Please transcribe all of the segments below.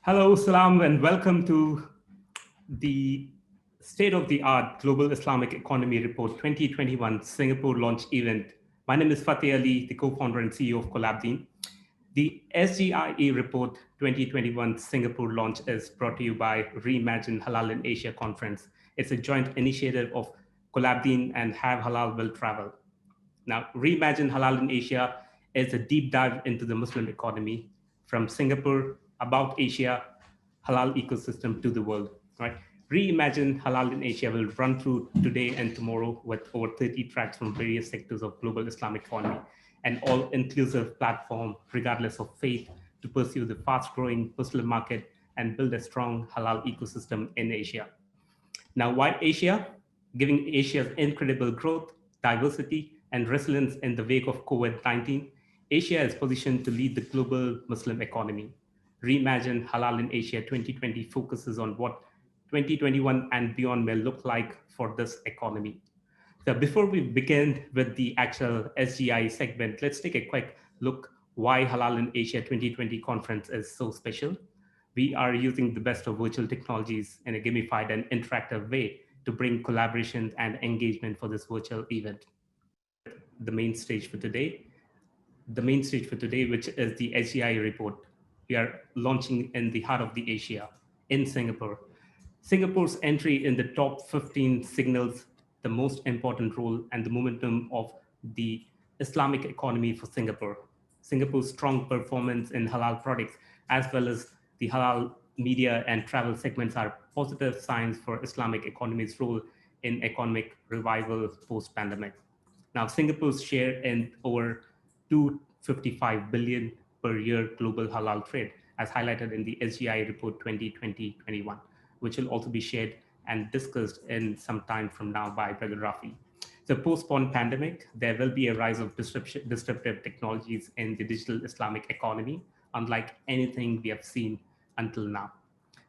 Hello, Salam, and welcome to the State of the Art Global Islamic Economy Report 2021 Singapore launch event. My name is Fateh Ali, the co-founder and CEO of Collabdeen. The SGIE Report 2021 Singapore launch is brought to you by Reimagine Halal in Asia conference. It's a joint initiative of Collabdeen and Have Halal Will Travel. Now, Reimagine Halal in Asia is a deep dive into the Muslim economy from Singapore, about Asia, halal ecosystem to the world, right? Reimagine Halal in Asia will run through today and tomorrow with over 30 tracks from various sectors of global Islamic economy, an all-inclusive platform, regardless of faith, to pursue the fast-growing Muslim market and build a strong halal ecosystem in Asia. Now, why Asia? Given Asia's incredible growth, diversity, and resilience in the wake of COVID-19, Asia is positioned to lead the global Muslim economy. Reimagine Halal in Asia 2020 focuses on what 2021 and beyond may look like for this economy. So before we begin with the actual SGI segment, let's take a quick look why Halal in Asia 2020 conference is so special. We are using the best of virtual technologies in a gamified and interactive way to bring collaboration and engagement for this virtual event. The main stage for today, which is the SGI report. We are launching in the heart of the Asia, in Singapore. Singapore's entry in the top 15 signals the most important role and the momentum of the Islamic economy for Singapore. Singapore's strong performance in halal products, as well as the halal media and travel segments, are positive signs for Islamic economy's role in economic revival post-pandemic. Now, Singapore's share in over 255 billion per year global halal trade, as highlighted in the SGI report 2020-21, which will also be shared and discussed in some time from now by Brother Rafi. So post-pandemic, there will be a rise of disruptive technologies in the digital Islamic economy, unlike anything we have seen until now.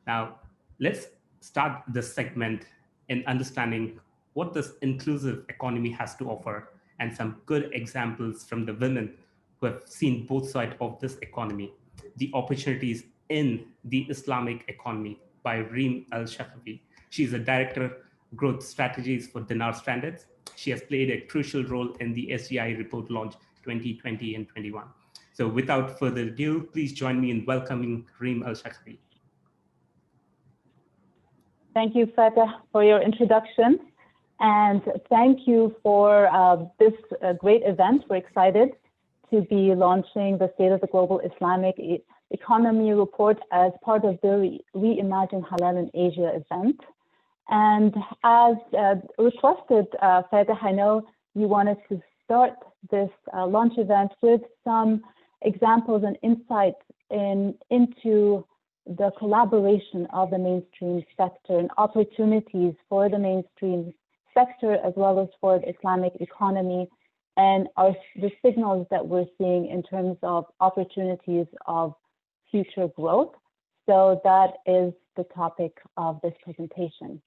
Now, let's start this segment in understanding what this inclusive economy has to offer and some good examples from the women who have seen both sides of this economy, the opportunities in the Islamic economy, by Reem Al-Shakafi. She is a director growth strategies for Dinar Standards. She has played a crucial role in the SGI Report Launch 2020 and 21. So without further ado, please join me in welcoming Reem Al-Shakafi. Thank you, Fateh, for your introduction. And thank you for this great event. We're excited to be launching the State of the Global Islamic Economy report as part of the Reimagine Halal in Asia event. And as requested, Fateh, I know you wanted to start this launch event with some examples and insights into the collaboration of the mainstream sector and opportunities for the mainstream sector as well as for the Islamic economy, and the signals that we're seeing in terms of opportunities of future growth. So that is the topic of this presentation.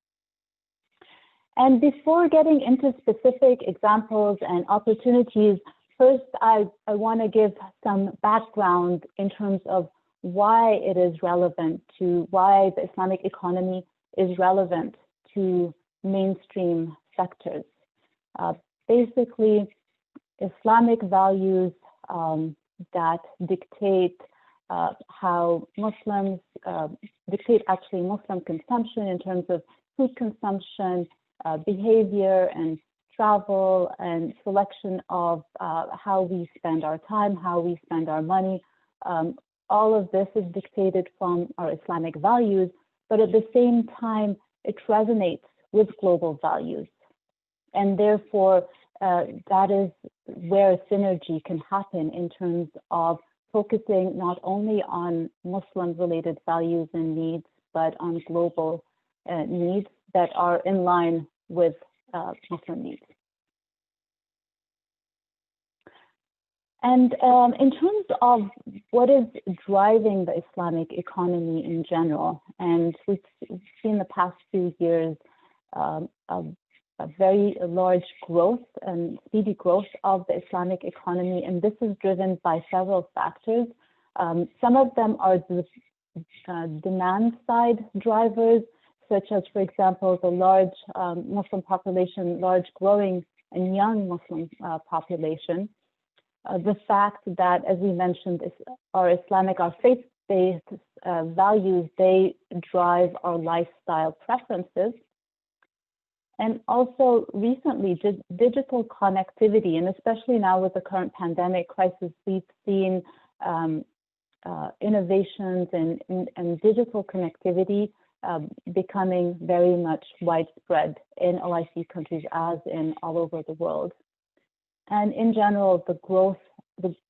And before getting into specific examples and opportunities, first I want to give some background in terms of why it is relevant why the Islamic economy is relevant to mainstream sectors. Basically, Islamic values that dictate how Muslims dictate actually Muslim consumption in terms of food consumption, behavior and travel and selection of how we spend our time, how we spend our money. All of this is dictated from our Islamic values, but at the same time, it resonates with global values. And therefore, that is where synergy can happen in terms of focusing not only on Muslim-related values and needs, but on global needs that are in line with Muslim needs. And in terms of what is driving the Islamic economy in general, and we've seen the past few years a very large growth and speedy growth of the Islamic economy, and this is driven by several factors. Some of them are demand side drivers, such as, for example, the large Muslim population, large growing and young Muslim population. The fact that, as we mentioned, our faith-based values, they drive our lifestyle preferences. And also recently, digital connectivity, and especially now with the current pandemic crisis, we've seen innovations and digital connectivity becoming very much widespread in OIC countries as in all over the world. And in general, the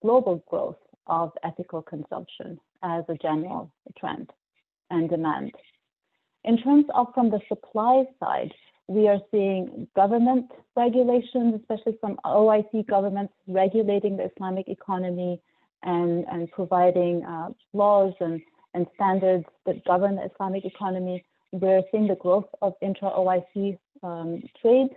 global growth of ethical consumption as a general trend and demand. In terms of from the supply side, we are seeing government regulations, especially from OIC governments regulating the Islamic economy and providing laws and standards that govern the Islamic economy. We're seeing the growth of intra-OIC trade,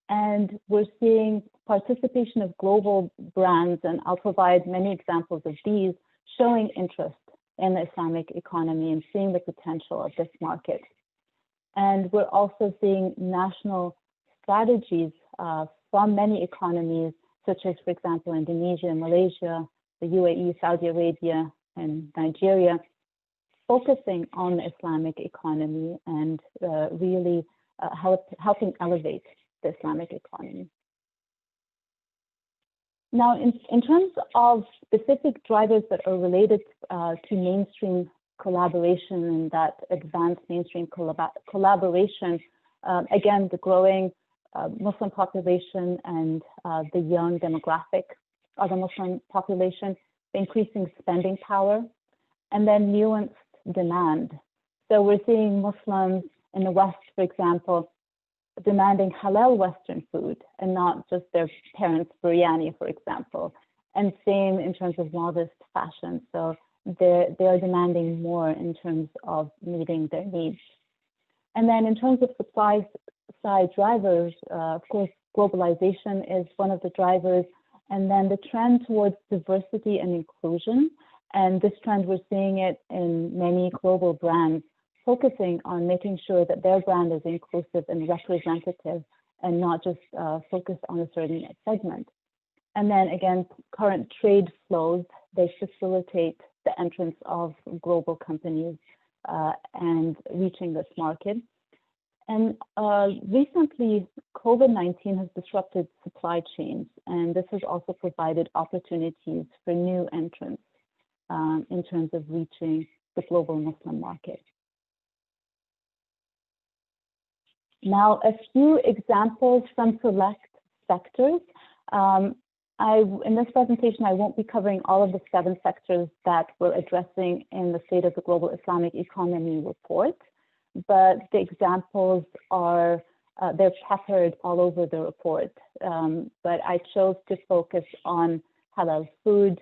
and we're seeing participation of global brands, and I'll provide many examples of these, showing interest in the Islamic economy and seeing the potential of this market. And we're also seeing national strategies from many economies, such as, for example, Indonesia, Malaysia, the UAE, Saudi Arabia, and Nigeria, focusing on the Islamic economy and really helping elevate the Islamic economy. Now, in terms of specific drivers that are related to mainstream collaboration and that advanced mainstream collaboration, again, the growing Muslim population and the young demographic of the Muslim population, increasing spending power, and then nuanced demand. So we're seeing Muslims in the West, for example, demanding halal Western food and not just their parents' biryani, for example. And same in terms of modest fashion. So they are demanding more in terms of meeting their needs. And then in terms of supply side drivers, of course, globalization is one of the drivers. And then the trend towards diversity and inclusion. And this trend, we're seeing it in many global brands, focusing on making sure that their brand is inclusive and representative and not just focused on a certain segment. And then again, current trade flows, they facilitate the entrance of global companies and reaching this market. And recently, COVID-19 has disrupted supply chains, and this has also provided opportunities for new entrants in terms of reaching the global Muslim market. Now, a few examples from select sectors. In this presentation, I won't be covering all of the 7 sectors that we're addressing in the State of the Global Islamic Economy report, but the examples are, they're peppered all over the report. But I chose to focus on halal food,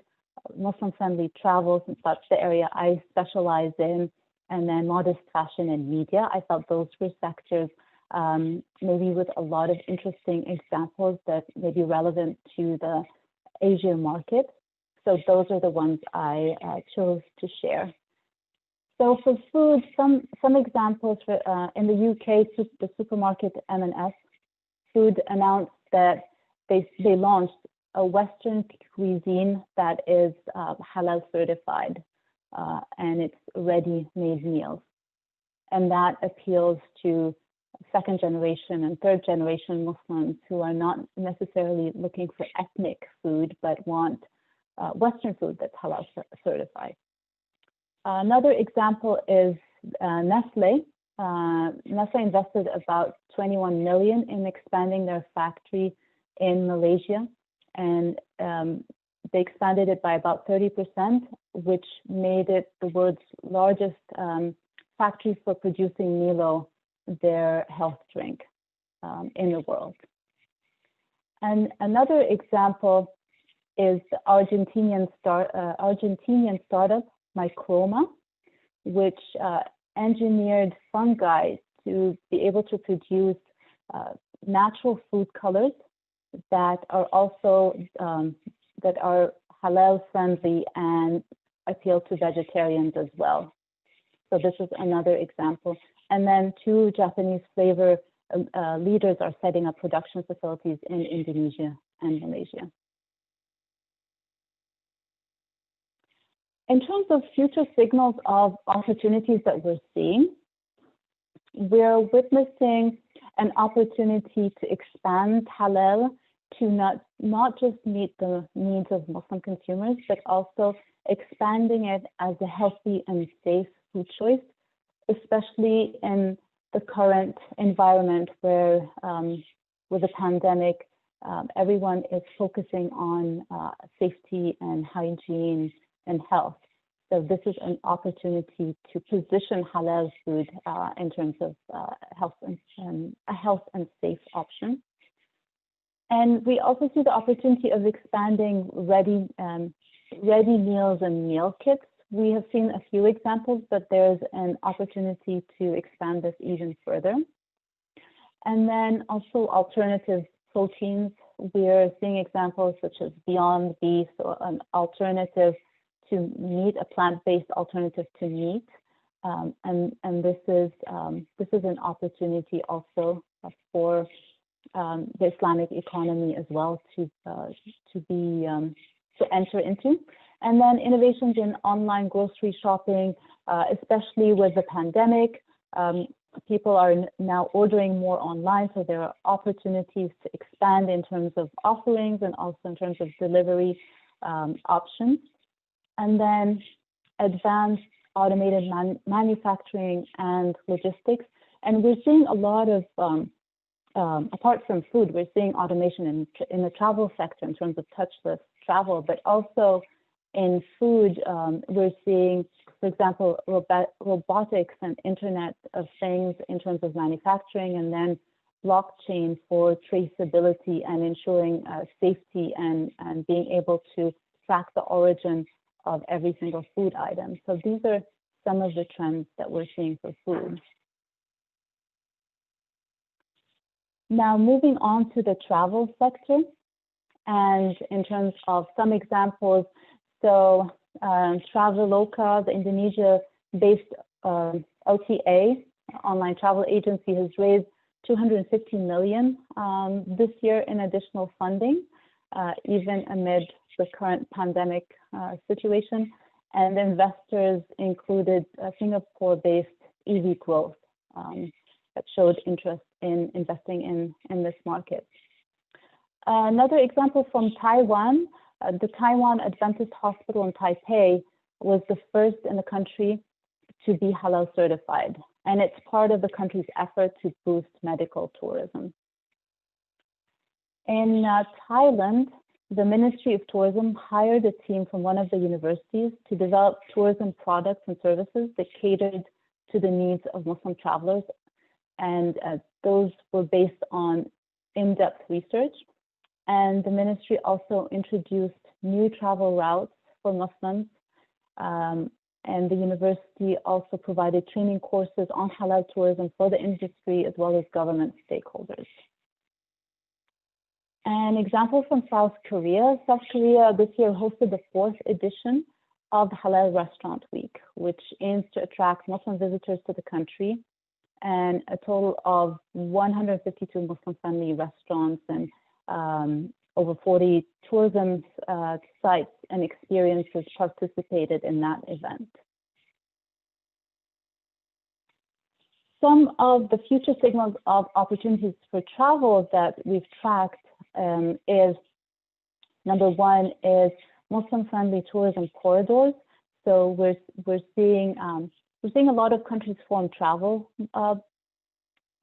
Muslim-friendly travel, since that's the area I specialize in, and then modest fashion and media. I thought those were sectors maybe with a lot of interesting examples that may be relevant to the Asia market. So those are the ones I chose to share. So for food, some examples for, in the UK, the supermarket M&S Food announced that they launched a Western cuisine that is halal certified, and it's ready-made meals. And that appeals to second generation and third generation Muslims who are not necessarily looking for ethnic food, but want Western food that's halal certified. Another example is Nestle. Nestle invested about 21 million in expanding their factory in Malaysia, and they expanded it by about 30%, which made it the world's largest factory for producing Milo, their health drink, in the world. And another example is the Argentinian startup Microma, which engineered fungi to be able to produce natural food colors that are also that are halal friendly and appeal to vegetarians as well. So this is another example. And then 2 Japanese flavor leaders are setting up production facilities in Indonesia and Malaysia. In terms of future signals of opportunities that we're seeing, we're witnessing an opportunity to expand halal to not just meet the needs of Muslim consumers, but also expanding it as a healthy and safe food choice, especially in the current environment where with the pandemic, everyone is focusing on safety and hygiene and health. So this is an opportunity to position halal food in terms of a health and safe option. And we also see the opportunity of expanding ready meals and meal kits. We have seen a few examples, but there's an opportunity to expand this even further. And then also alternative proteins. We're seeing examples such as Beyond Beef, or an alternative to meat, a plant-based alternative to meat. And this is an opportunity also for the Islamic economy as well to enter into. And then innovations in online grocery shopping, especially with the pandemic. People are now ordering more online, so there are opportunities to expand in terms of offerings and also in terms of delivery options. And then advanced automated manufacturing and logistics. And we're seeing a lot of, apart from food, we're seeing automation in the travel sector in terms of touchless travel, but also in food, we're seeing, for example, robotics and Internet of Things in terms of manufacturing, and then blockchain for traceability and ensuring safety and being able to track the origin of every single food item. So these are some of the trends that we're seeing for food. Now moving on to the travel sector, and in terms of some examples, so Traveloka, the Indonesia-based OTA, online travel agency, has raised $250 million this year in additional funding, even amid the current pandemic situation. And investors included Singapore-based EV Growth that showed interest in investing in this market. Another example from Taiwan, the Taiwan Adventist Hospital in Taipei was the first in the country to be halal certified, and it's part of the country's effort to boost medical tourism. In Thailand, the Ministry of Tourism hired a team from one of the universities to develop tourism products and services that catered to the needs of Muslim travelers, and those were based on in-depth research. And the ministry also introduced new travel routes for Muslims. And the university also provided training courses on halal tourism for the industry as well as government stakeholders. An example from South Korea. South Korea this year hosted the 4th edition of Halal Restaurant Week, which aims to attract Muslim visitors to the country. And a total of 152 Muslim-friendly restaurants and over 40 tourism sites and experiences participated in that event. Some of the future signals of opportunities for travel that we've tracked is, number one, is Muslim-friendly tourism corridors. So we're seeing a lot of countries form travel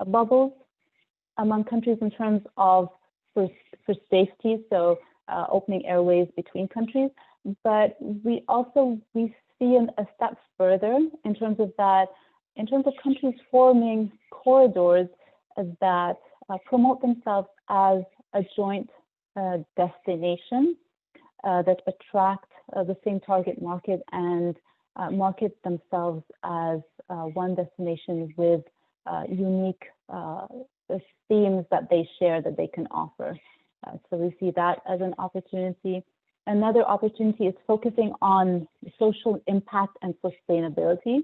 bubbles among countries in terms of for safety, so opening airways between countries. But we see a step further in terms of countries forming corridors that promote themselves as a joint destination that attract the same target market and market themselves as one destination with unique themes that they share that they can offer. So we see that as an opportunity. Another opportunity is focusing on social impact and sustainability.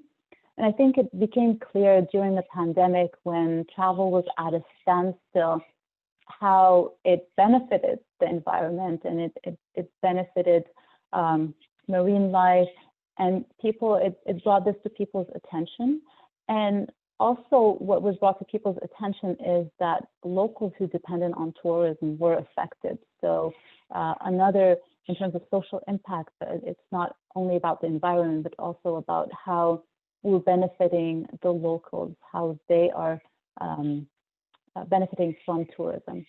And I think it became clear during the pandemic when travel was at a standstill how it benefited the environment, and it benefited marine life, and people, it brought this to people's attention. And also what was brought to people's attention is that locals who depended on tourism were affected. So another, in terms of social impact, it's not only about the environment, but also about how we're benefiting the locals, how they are benefiting from tourism.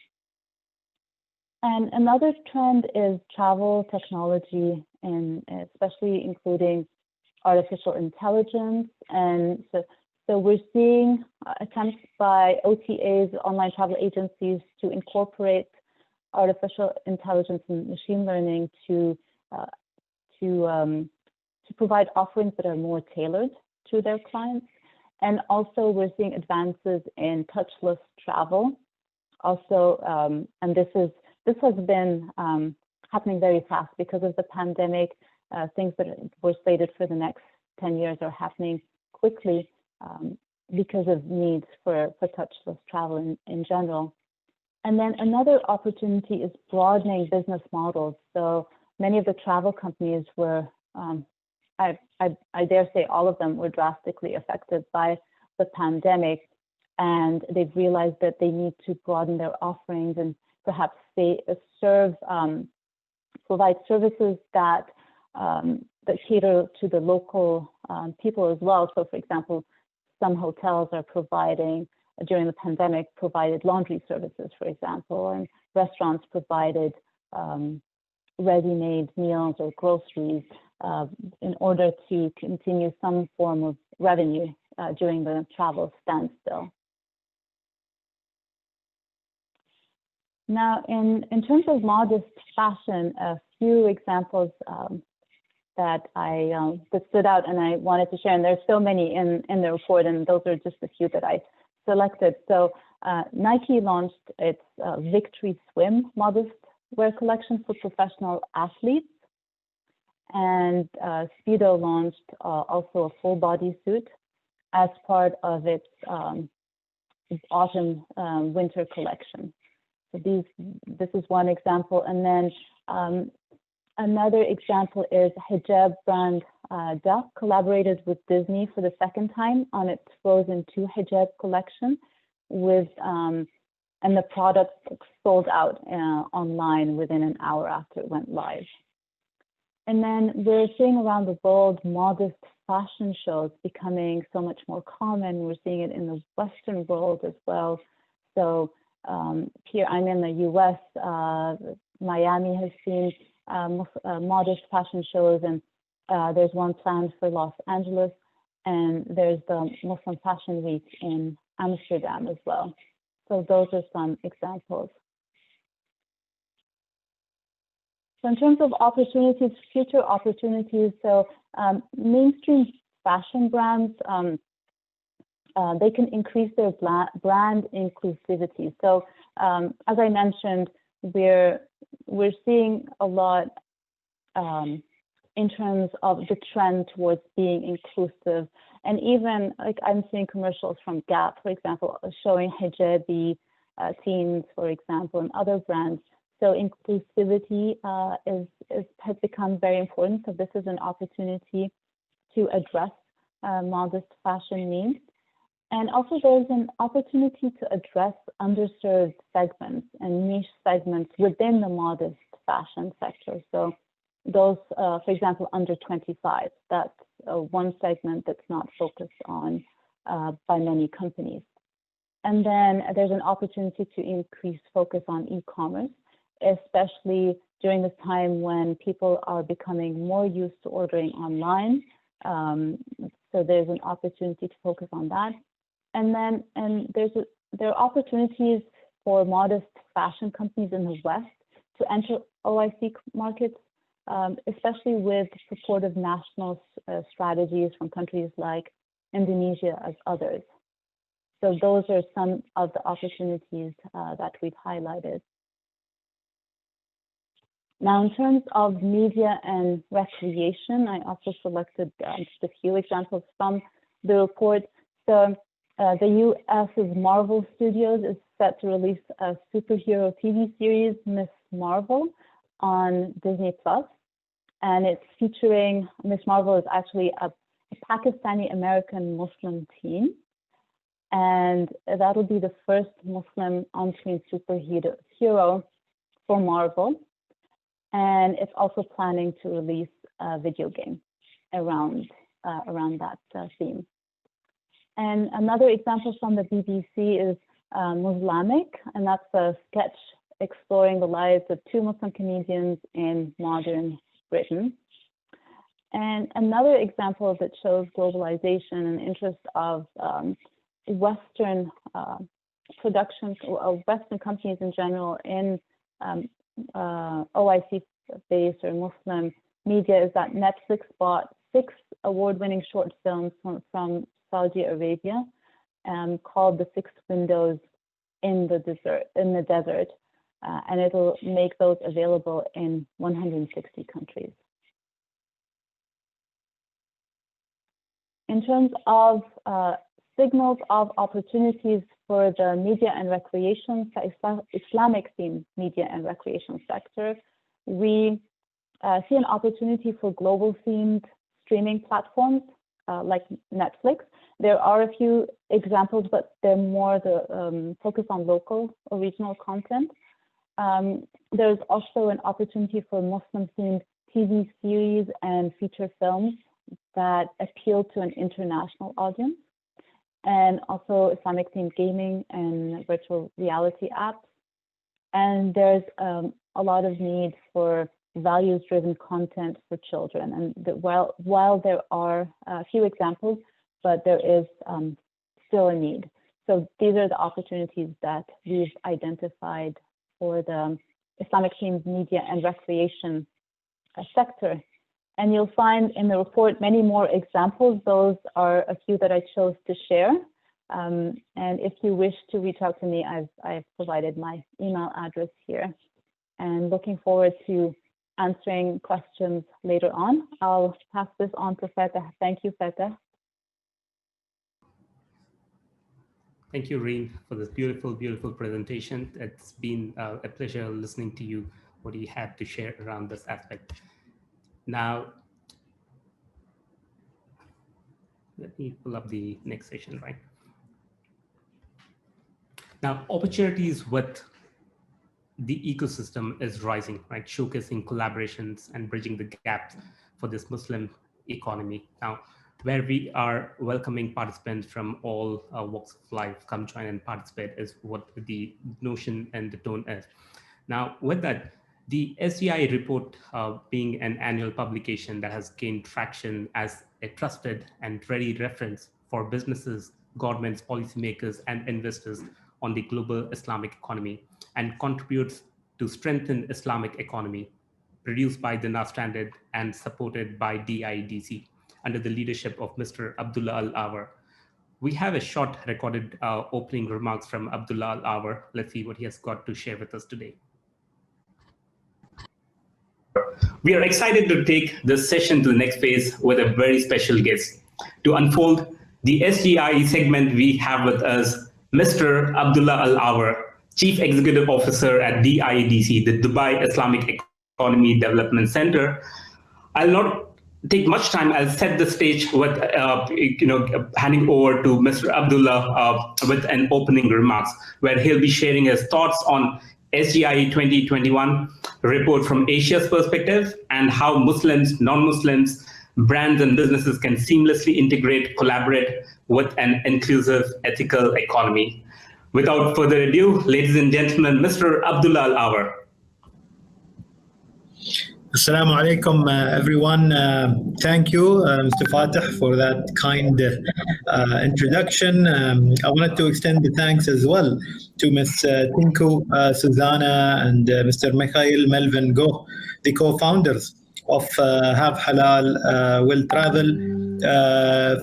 And another trend is travel technology, and especially including artificial intelligence. And so we're seeing attempts by OTAs, online travel agencies, to incorporate artificial intelligence and machine learning to provide offerings that are more tailored to their clients. And also we're seeing advances in touchless travel. Also, and this has been happening very fast because of the pandemic. Things that were slated for the next 10 years are happening quickly because of needs for touchless travel in general. And then another opportunity is broadening business models. So many of the travel companies were, I dare say all of them were drastically affected by the pandemic, and they've realized that they need to broaden their offerings and perhaps they provide services that cater to the local people as well. So for example, some hotels are providing, during the pandemic, provided laundry services, for example, and restaurants provided ready-made meals or groceries in order to continue some form of revenue during the travel standstill. Now, in terms of modest fashion, a few examples that that stood out and I wanted to share, and there's so many in the report, and those are just a few that I selected. So Nike launched its Victory Swim modest wear collection for professional athletes, and Speedo launched also a full body suit as part of its autumn winter collection. So this is one example. And then another example is hijab brand Duck collaborated with Disney for the second time on its Frozen 2 hijab collection, with and the product sold out online within an hour after it went live. And then we're seeing around the world modest fashion shows becoming so much more common. We're seeing it in the Western world as well. So here I'm in the US, Miami has seen modest fashion shows, and there's one planned for Los Angeles, and there's the Muslim Fashion Week in Amsterdam as well. So those are some examples. So in terms of opportunities, future opportunities, so mainstream fashion brands, they can increase their brand inclusivity. So as I mentioned, we're seeing a lot in terms of the trend towards being inclusive. And even like I'm seeing commercials from Gap, for example, showing hijabi teens, for example, and other brands. So inclusivity has become very important. So this is an opportunity to address modest fashion needs. And also there's an opportunity to address underserved segments and niche segments within the modest fashion sector. So those, for example, under 25, that's one segment that's not focused on by many companies. And then there's an opportunity to increase focus on e-commerce, especially during this time when people are becoming more used to ordering online. So there's an opportunity to focus on that. And then there are opportunities for modest fashion companies in the West to enter OIC markets, especially with supportive national strategies from countries like Indonesia as others. So those are some of the opportunities that we've highlighted. Now, in terms of media and recreation, I also selected just a few examples from the report. So the U.S.'s Marvel Studios is set to release a superhero TV series, Miss Marvel, on Disney Plus, and it's featuring Miss Marvel is actually a Pakistani American Muslim teen, and that'll be the first Muslim on-screen superhero for Marvel, and it's also planning to release a video game around that theme. And another example from the BBC is Muslimic, and that's a sketch exploring the lives of two Muslim comedians in modern Britain. And another example that shows globalization and interest of Western productions, or Western companies in general in OIC-based or Muslim media is that Netflix bought 6 award-winning short films from Saudi Arabia, called The Six Windows in the Desert, and it'll make those available in 160 countries. In terms of signals of opportunities for the media and recreation, Islamic-themed media and recreation sector, we see an opportunity for global-themed streaming platforms like Netflix. There are a few examples, but they're more the focus on local or regional content. There's also an opportunity for Muslim-themed TV series and feature films that appeal to an international audience, and also Islamic-themed gaming and virtual reality apps. And there's a lot of need for values-driven content for children. And while there are a few examples, but there is still a need. So these are the opportunities that we've identified for the Islamic-themed media and recreation sector. And you'll find in the report many more examples. Those are a few that I chose to share. And if you wish to reach out to me, I've provided my email address here. And looking forward to answering questions later on. I'll pass this on to Fatah. Thank you, Fatah. Thank you, Reem, for this beautiful, beautiful presentation. It's been a pleasure listening to you, what you had to share around this aspect. Now, let me pull up the next session, right? Now, opportunities with the ecosystem is rising, right? Showcasing collaborations and bridging the gaps for this Muslim economy. Now, where we are welcoming participants from all walks of life, come join and participate is what the notion and the tone is. Now, with that, the SGIE report being an annual publication that has gained traction as a trusted and ready reference for businesses, governments, policymakers, and investors on the global Islamic economy, and contributes to strengthen Islamic economy, produced by the NAS Standard and supported by DIEDC under the leadership of Mr. Abdullah Al-Awar. We have a short recorded opening remarks from Abdullah Al-Awar. Let's see what he has got to share with us today. We are excited to take this session to the next phase with a very special guest. To unfold the SGIE segment, we have with us Mr. Abdullah Al-Awar, Chief Executive Officer at DIEDC, the Dubai Islamic Economy Development Center. I'll not take much time. I'll set the stage with handing over to Mr. Abdullah with an opening remarks, where he'll be sharing his thoughts on SGIE 2021 report from Asia's perspective and how Muslims, non-Muslims, brands and businesses can seamlessly integrate, collaborate with an inclusive, ethical economy. Without further ado, ladies and gentlemen, Mr. Abdullah Al-Awar. Assalamu alaikum, everyone. Thank you, Mr. Fatah, for that kind introduction. I wanted to extend the thanks as well to Ms. Tinku, Susanna, and Mr. Mikhail Melvin Go, the co-founders of Have Halal Will Travel,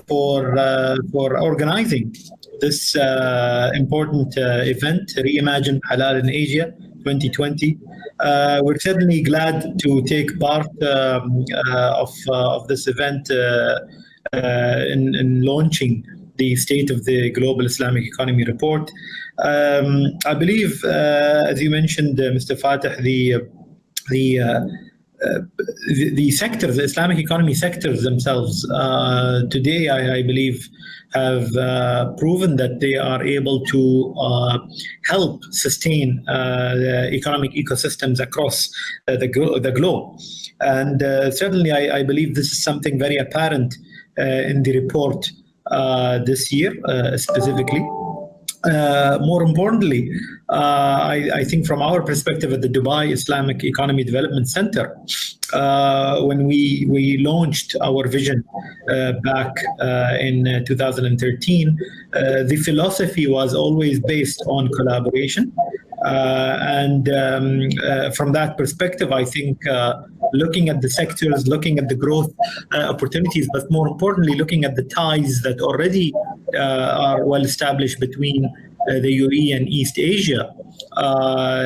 for organizing this important event, Reimagine Halal in Asia 2020. We're certainly glad to take part of this event in launching the State of the Global Islamic Economy report. I believe, as you mentioned, Mr. Fateh, the sectors, the Islamic economy sectors themselves, today, I believe, have proven that they are able to help sustain the economic ecosystems across the globe. And certainly, I believe this is something very apparent in the report this year, specifically. More importantly, I think from our perspective at the Dubai Islamic Economy Development Center, when we launched our vision back in 2013, the philosophy was always based on collaboration. And from that perspective, I think looking at the sectors, looking at the growth opportunities, but more importantly, looking at the ties that already are well established between the UAE and East Asia,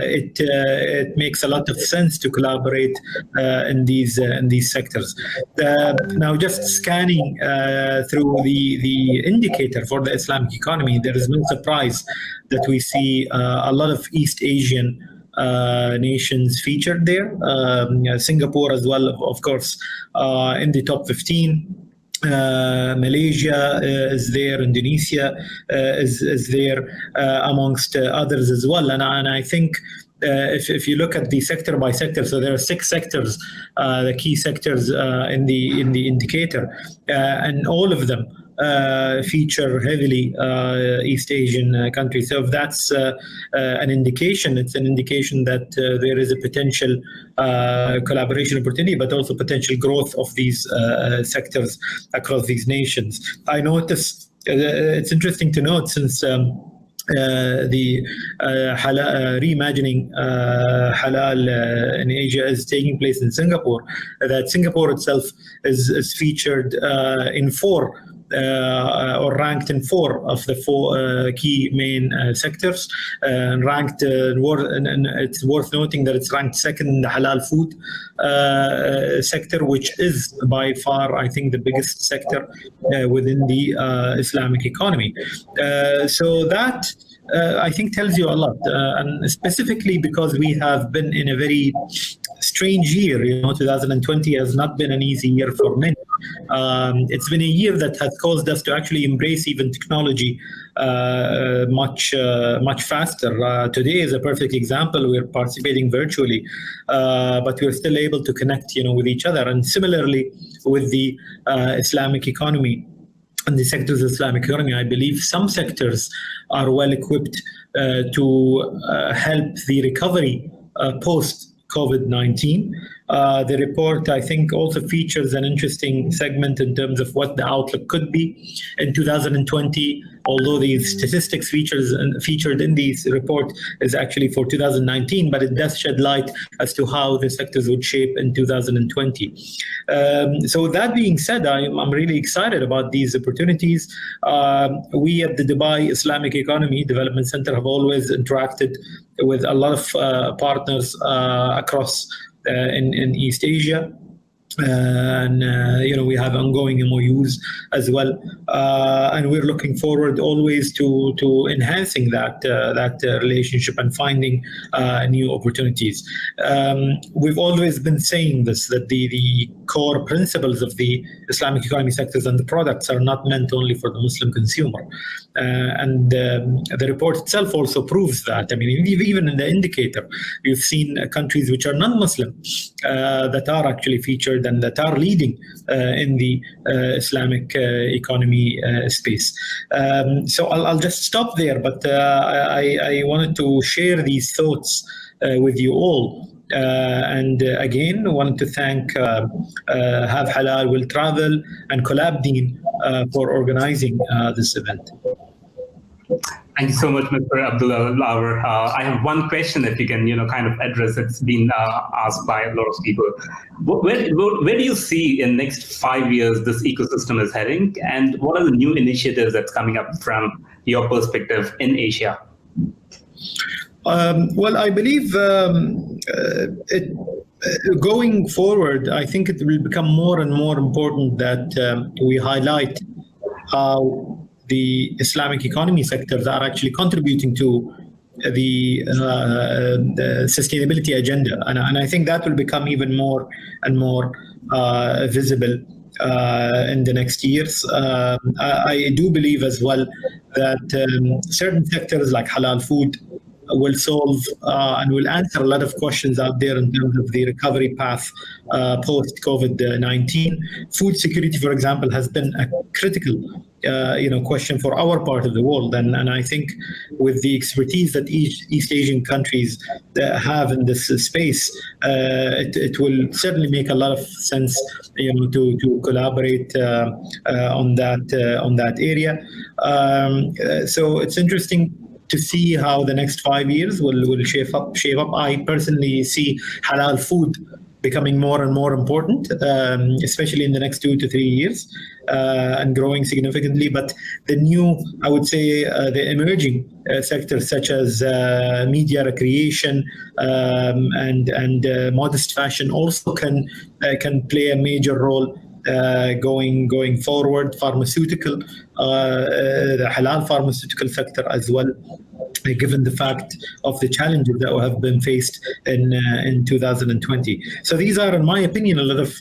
it makes a lot of sense to collaborate in these sectors. Now, just scanning through the indicator for the Islamic economy, there is no surprise that we see a lot of East Asian nations featured there. Singapore as well, of course, in the top 15. Malaysia is there, Indonesia is there, amongst others as well. And I think if you look at the sector by sector, so there are 6 sectors, the key sectors in the indicator, and all of them feature heavily East Asian countries. So if that's an indication, it's an indication that there is a potential collaboration opportunity, but also potential growth of these sectors across these nations. I notice it's interesting to note, since the reimagining halal in Asia is taking place in Singapore, that Singapore itself is featured in 4 or ranked in 4 of the 4 key main sectors, and ranked. And it's worth noting that it's ranked second in the halal food sector, which is by far, I think, the biggest sector within the Islamic economy. So that, I think, tells you a lot, and specifically because we have been in a very strange year. 2020 has not been an easy year for many. It's been a year that has caused us to actually embrace even technology much faster. Today is a perfect example. We're participating virtually, but we're still able to connect, with each other. And similarly, with the Islamic economy and the sectors of Islamic economy, I believe some sectors are well equipped to help the recovery post COVID-19. The report, I think, also features an interesting segment in terms of what the outlook could be in 2020, although the statistics featured in this report is actually for 2019, but it does shed light as to how the sectors would shape in 2020. So that being said, I'm really excited about these opportunities. We at the Dubai Islamic Economy Development Center have always interacted with a lot of partners across in East Asia. And we have ongoing MOUs as well, and we're looking forward always to enhancing that relationship and finding new opportunities. We've always been saying this, that the core principles of the Islamic economy sectors and the products are not meant only for the Muslim consumer, and the report itself also proves that. I mean, even in the indicator, you've seen countries which are non-Muslim that are actually featured and that are leading in the Islamic economy space. So I'll just stop there, but I wanted to share these thoughts with you all. And again, I wanted to thank Have Halal Will Travel and Collabdeen for organizing this event. Thank you so much, Mr. Abdullah Lawer. I have one question that you can, kind of address. It's been asked by a lot of people. Where do you see in next 5 years this ecosystem is heading, and what are the new initiatives that's coming up from your perspective in Asia? Well, I believe Going forward, I think it will become more and more important that we highlight how the Islamic economy sectors are actually contributing to the sustainability agenda, and I think that will become even more and more visible in the next years. I do believe as well that certain sectors like halal food will solve and will answer a lot of questions out there in terms of the recovery path post COVID-19. Food security, for example, has been a critical question for our part of the world, and I think with the expertise that East Asian countries have in this space, it will certainly make a lot of sense, to collaborate on that area. So it's interesting to see how the next 5 years will shape up. I personally see halal food becoming more and more important, especially in the next 2 to 3 years, and growing significantly. But the new, I would say, the emerging sectors such as media, recreation, and modest fashion also can play a major role going forward. Pharmaceutical, the halal pharmaceutical sector as well, given the fact of the challenges that have been faced in 2020. So these are, in my opinion, a lot of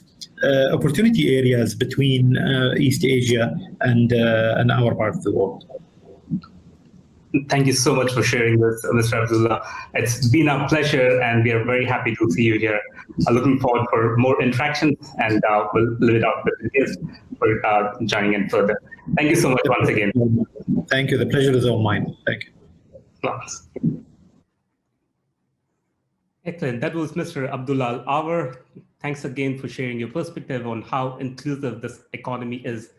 opportunity areas between East Asia and our part of the world. Thank you so much for sharing this, Mr. Abdullah. It's been a pleasure, and we are very happy to see you here. Looking forward for more interactions, and we'll leave it out with you for joining in further. Thank you so much once again. Thank you. The pleasure is all mine. Thank you. Excellent. That was Mr. Abdullah Al-Awar. Thanks again for sharing your perspective on how inclusive this economy is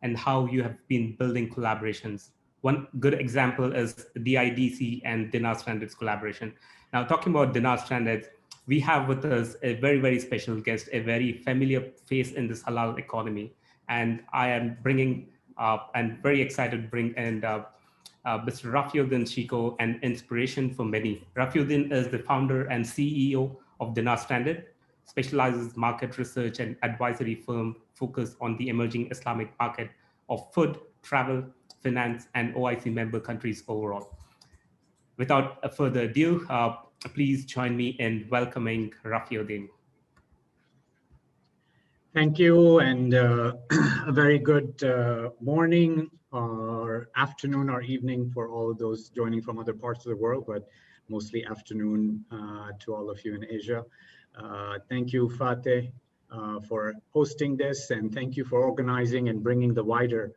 and how you have been building collaborations. One good example is DIDC and Dinar Standards collaboration. Now, talking about Dinar Standards, we have with us a very, very special guest, a very familiar face in this halal economy. And I am bringing and very excited to bring in Mr. Rafiuddin Shiko, an inspiration for many. Rafiuddin is the founder and CEO of Dinar Standard, specializes market research and advisory firm focused on the emerging Islamic market of food, travel, finance, and OIC member countries overall. Without further ado, please join me in welcoming Rafiuddin. Thank you, and a very good morning or afternoon or evening for all of those joining from other parts of the world, but mostly afternoon to all of you in Asia. Thank you, Fateh, for hosting this, and thank you for organizing and bringing the wider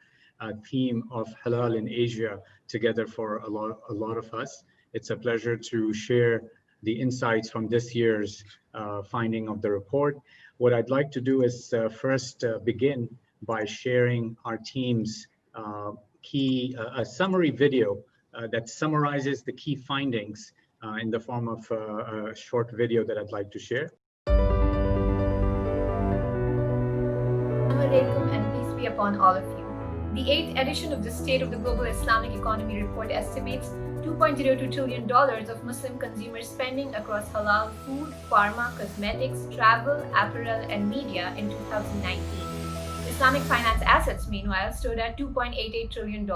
theme of halal in Asia together for a lot of us. It's a pleasure to share the insights from this year's finding of the report. What I'd like to do is first begin by sharing our team's a summary video that summarizes the key findings in the form of a short video that I'd like to share. Assalamu alaikum and peace be upon all of you. The 8th edition of the State of the Global Islamic Economy report estimates $2.02 trillion of Muslim consumer spending across halal food, pharma, cosmetics, travel, apparel, and media in 2019. Islamic finance assets, meanwhile, stood at $2.88 trillion. In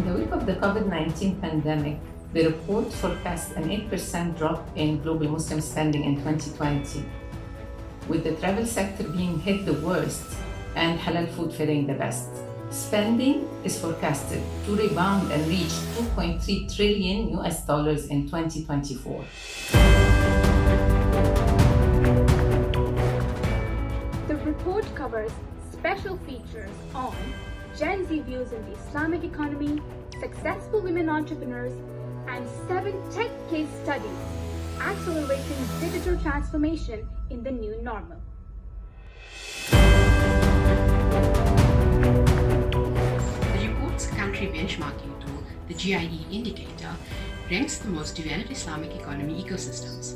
the wake of the COVID-19 pandemic, the report forecasts an 8% drop in global Muslim spending in 2020, with the travel sector being hit the worst and halal food faring the best. Spending is forecasted to rebound and reach $2.3 trillion in 2024. The report covers special features on Gen Z views in the Islamic economy, successful women entrepreneurs, and 7 tech case studies accelerating digital transformation in the new normal. The report's country benchmarking tool, the GIE indicator, ranks the most developed Islamic economy ecosystems.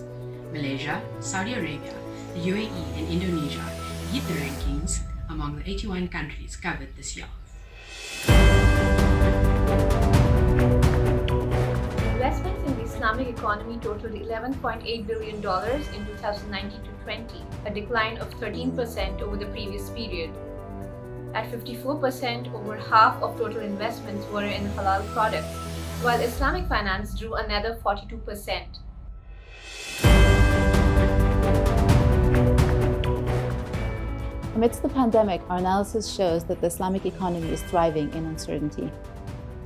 Malaysia, Saudi Arabia, the UAE, and Indonesia lead the rankings among the 81 countries covered this year. Investments in the Islamic economy totaled $11.8 billion in 2019-20, a decline of 13% over the previous period. At 54%, over half of total investments were in halal products, while Islamic finance drew another 42%. Amidst the pandemic, our analysis shows that the Islamic economy is thriving in uncertainty.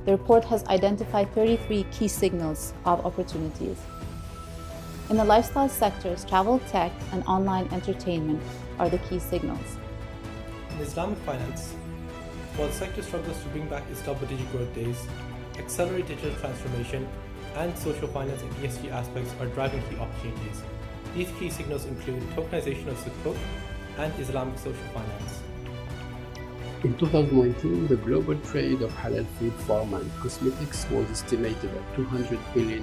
The report has identified 33 key signals of opportunities. In the lifestyle sectors, travel, tech, and online entertainment are the key signals. In Islamic finance, while the sector struggles to bring back its double-digit growth days, accelerate digital transformation and social finance and ESG aspects are driving key opportunities. These key signals include tokenization of sukuk and Islamic social finance. In 2019, the global trade of halal food, pharma, and cosmetics was estimated at $200 billion,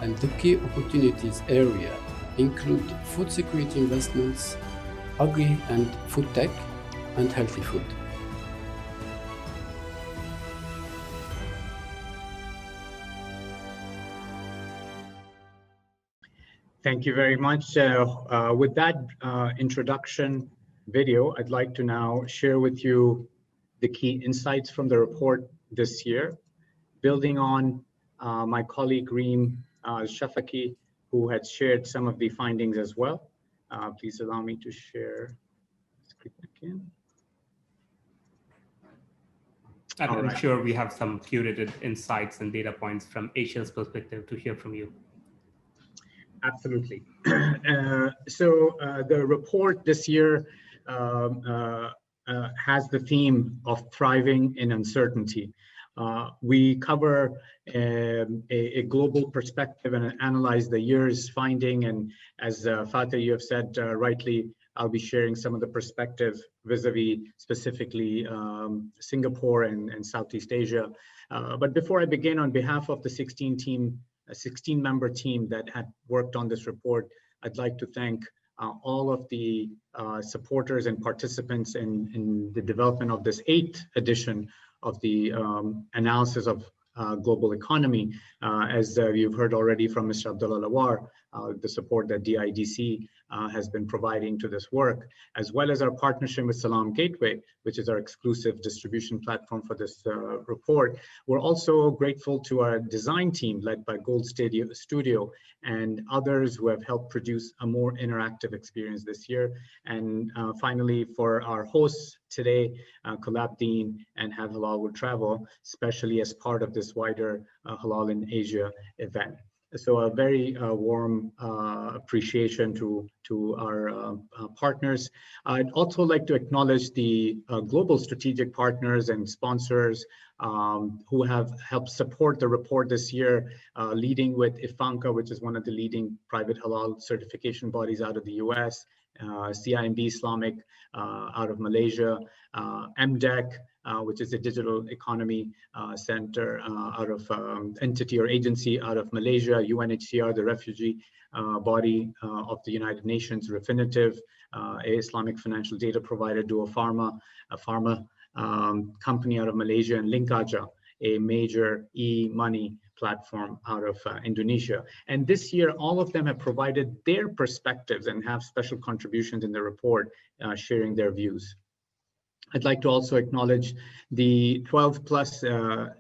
and the key opportunities area include food security investments, agri and food tech, and healthy food. Thank you very much. With that introduction video, I'd like to now share with you the key insights from the report this year, building on my colleague Reem Shafaki, who had shared some of the findings as well. Please allow me to share. Let's click again. I'm sure we have some curated insights and data points from Asia's perspective to hear from you. Absolutely. So the report this year has the theme of thriving in uncertainty. We cover a global perspective and analyze the year's finding. And as Fateh, you have said rightly, I'll be sharing some of the perspective vis-a-vis specifically Singapore and Southeast Asia. But before I begin, on behalf of the 16-member team that had worked on this report, I'd like to thank all of the supporters and participants in the development of this 8th edition of the analysis of global economy. As you've heard already from Mr. Abdullah Lawar, the support that DIDC has been providing to this work, as well as our partnership with Salam Gateway, which is our exclusive distribution platform for this report. We're also grateful to our design team led by Gold Studio and others who have helped produce a more interactive experience this year. And finally, for our hosts today, Collab Dean and Have Halal Will Travel, especially as part of this wider Halal in Asia event. So a very warm appreciation to our partners. I'd also like to acknowledge the global strategic partners and sponsors who have helped support the report this year, leading with IFANCA, which is one of the leading private halal certification bodies out of the US, CIMB Islamic out of Malaysia, MDEC, which is a digital economy center out of entity or agency out of Malaysia, UNHCR, the refugee body of the United Nations, Refinitiv, a Islamic financial data provider, Duo Pharma, a pharma company out of Malaysia, and Linkaja, a major e-money platform out of Indonesia. And this year, all of them have provided their perspectives and have special contributions in the report, sharing their views. I'd like to also acknowledge the 12 plus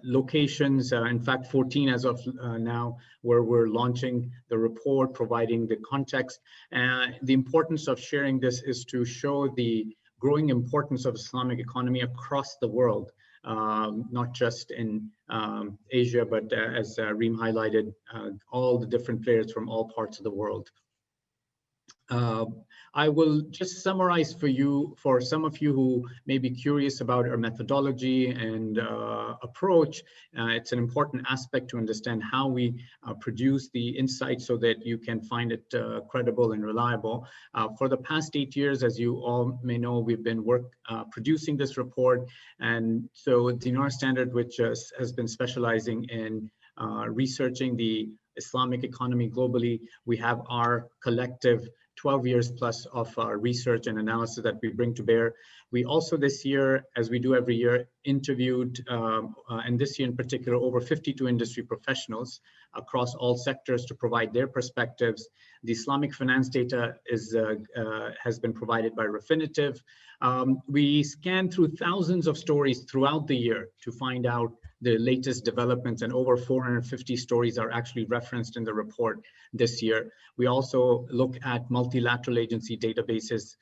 locations, in fact 14 as of now, where we're launching the report, providing the context. The importance of sharing this is to show the growing importance of Islamic economy across the world, not just in Asia, but as Reem highlighted, all the different players from all parts of the world. I will just summarize for you, for some of you who may be curious about our methodology and approach. It's an important aspect to understand how we produce the insights so that you can find it credible and reliable. For the past 8 years, as you all may know, we've been producing this report. And so Dinar Standard, which has been specializing in researching the Islamic economy globally, we have our collective 12 years plus of research and analysis that we bring to bear. We also this year, as we do every year, interviewed, and this year in particular, over 52 industry professionals across all sectors to provide their perspectives. The Islamic finance data has been provided by Refinitiv. We scan through thousands of stories throughout the year to find out the latest developments, and over 450 stories are actually referenced in the report this year. We also look at multilateral agency databases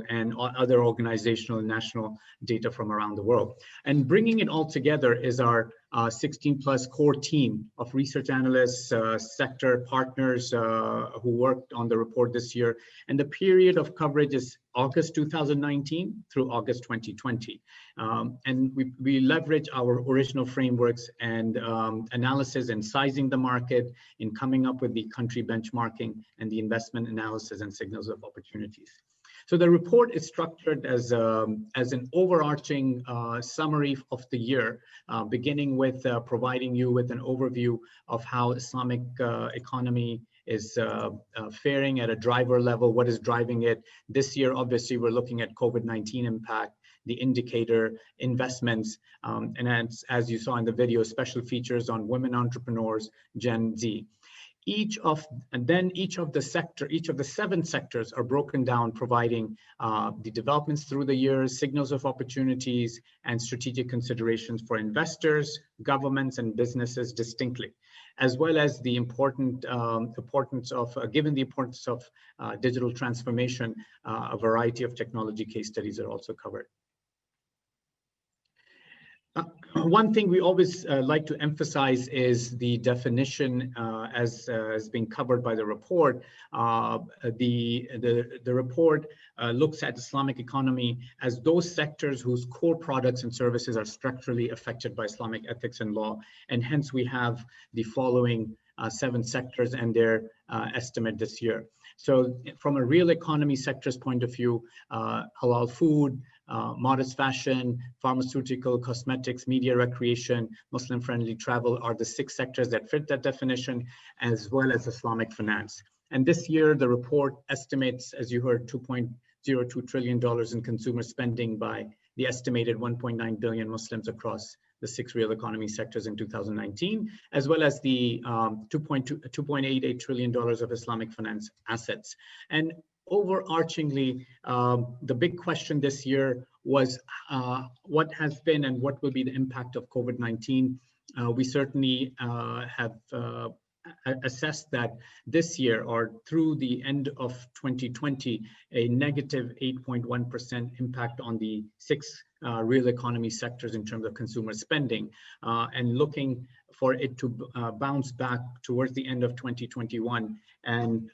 and other organizational and national data from around the world. And bringing it all together is our 16+ core team of research analysts, sector partners who worked on the report this year. And the period of coverage is August 2019 through August 2020. And we leverage our original frameworks and analysis in sizing the market, in coming up with the country benchmarking and the investment analysis and signals of opportunities. So the report is structured as an overarching summary of the year, beginning with providing you with an overview of how Islamic economy is faring at a driver level, what is driving it. This year, obviously, we're looking at COVID-19 impact, the indicator, investments, and as you saw in the video, special features on women entrepreneurs, Gen Z. Each of the 7 sectors are broken down, providing the developments through the years, signals of opportunities, and strategic considerations for investors, governments, and businesses distinctly, as well as the importance of digital transformation. A variety of technology case studies are also covered. One thing we always like to emphasize is the definition as being covered by the report. The report looks at Islamic economy as those sectors whose core products and services are structurally affected by Islamic ethics and law. And hence we have the following 7 sectors and their estimate this year. So from a real economy sector's point of view, halal food, modest fashion, pharmaceutical, cosmetics, media, recreation, Muslim-friendly travel are the 6 sectors that fit that definition, as well as Islamic finance. And this year, the report estimates, as you heard, $2.02 trillion in consumer spending by the estimated 1.9 billion Muslims across the 6 real economy sectors in 2019, as well as the $2.88 trillion of Islamic finance assets. And overarchingly, the big question this year was what has been and what will be the impact of COVID-19. We certainly have assessed that this year, or through the end of 2020, a negative 8.1% impact on the 6 real economy sectors in terms of consumer spending, and looking for it to bounce back towards the end of 2021 and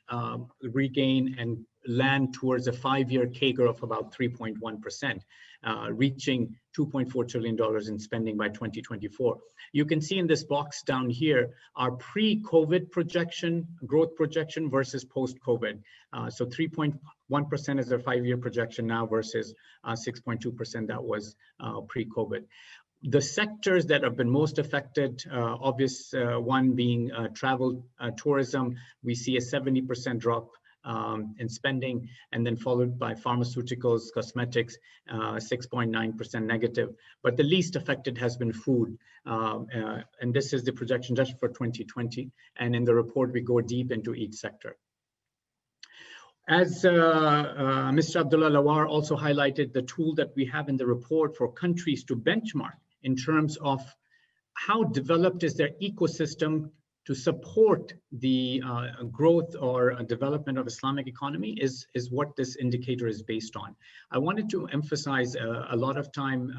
regain and land towards a 5-year CAGR of about 3.1%, reaching $2.4 trillion in spending by 2024. You can see in this box down here our pre-COVID projection, growth projection versus post-COVID. So 3.1% is their 5-year projection now versus 6.2% that was pre-COVID. The sectors that have been most affected, obvious one being travel, tourism, we see a 70% drop in spending, and then followed by pharmaceuticals, cosmetics, 6.9% negative. But the least affected has been food. And this is the projection just for 2020. And in the report, we go deep into each sector. As Mr. Abdullah Lawar also highlighted, the tool that we have in the report for countries to benchmark in terms of how developed is their ecosystem to support the growth or development of Islamic economy is what this indicator is based on. I wanted to emphasize a lot of time,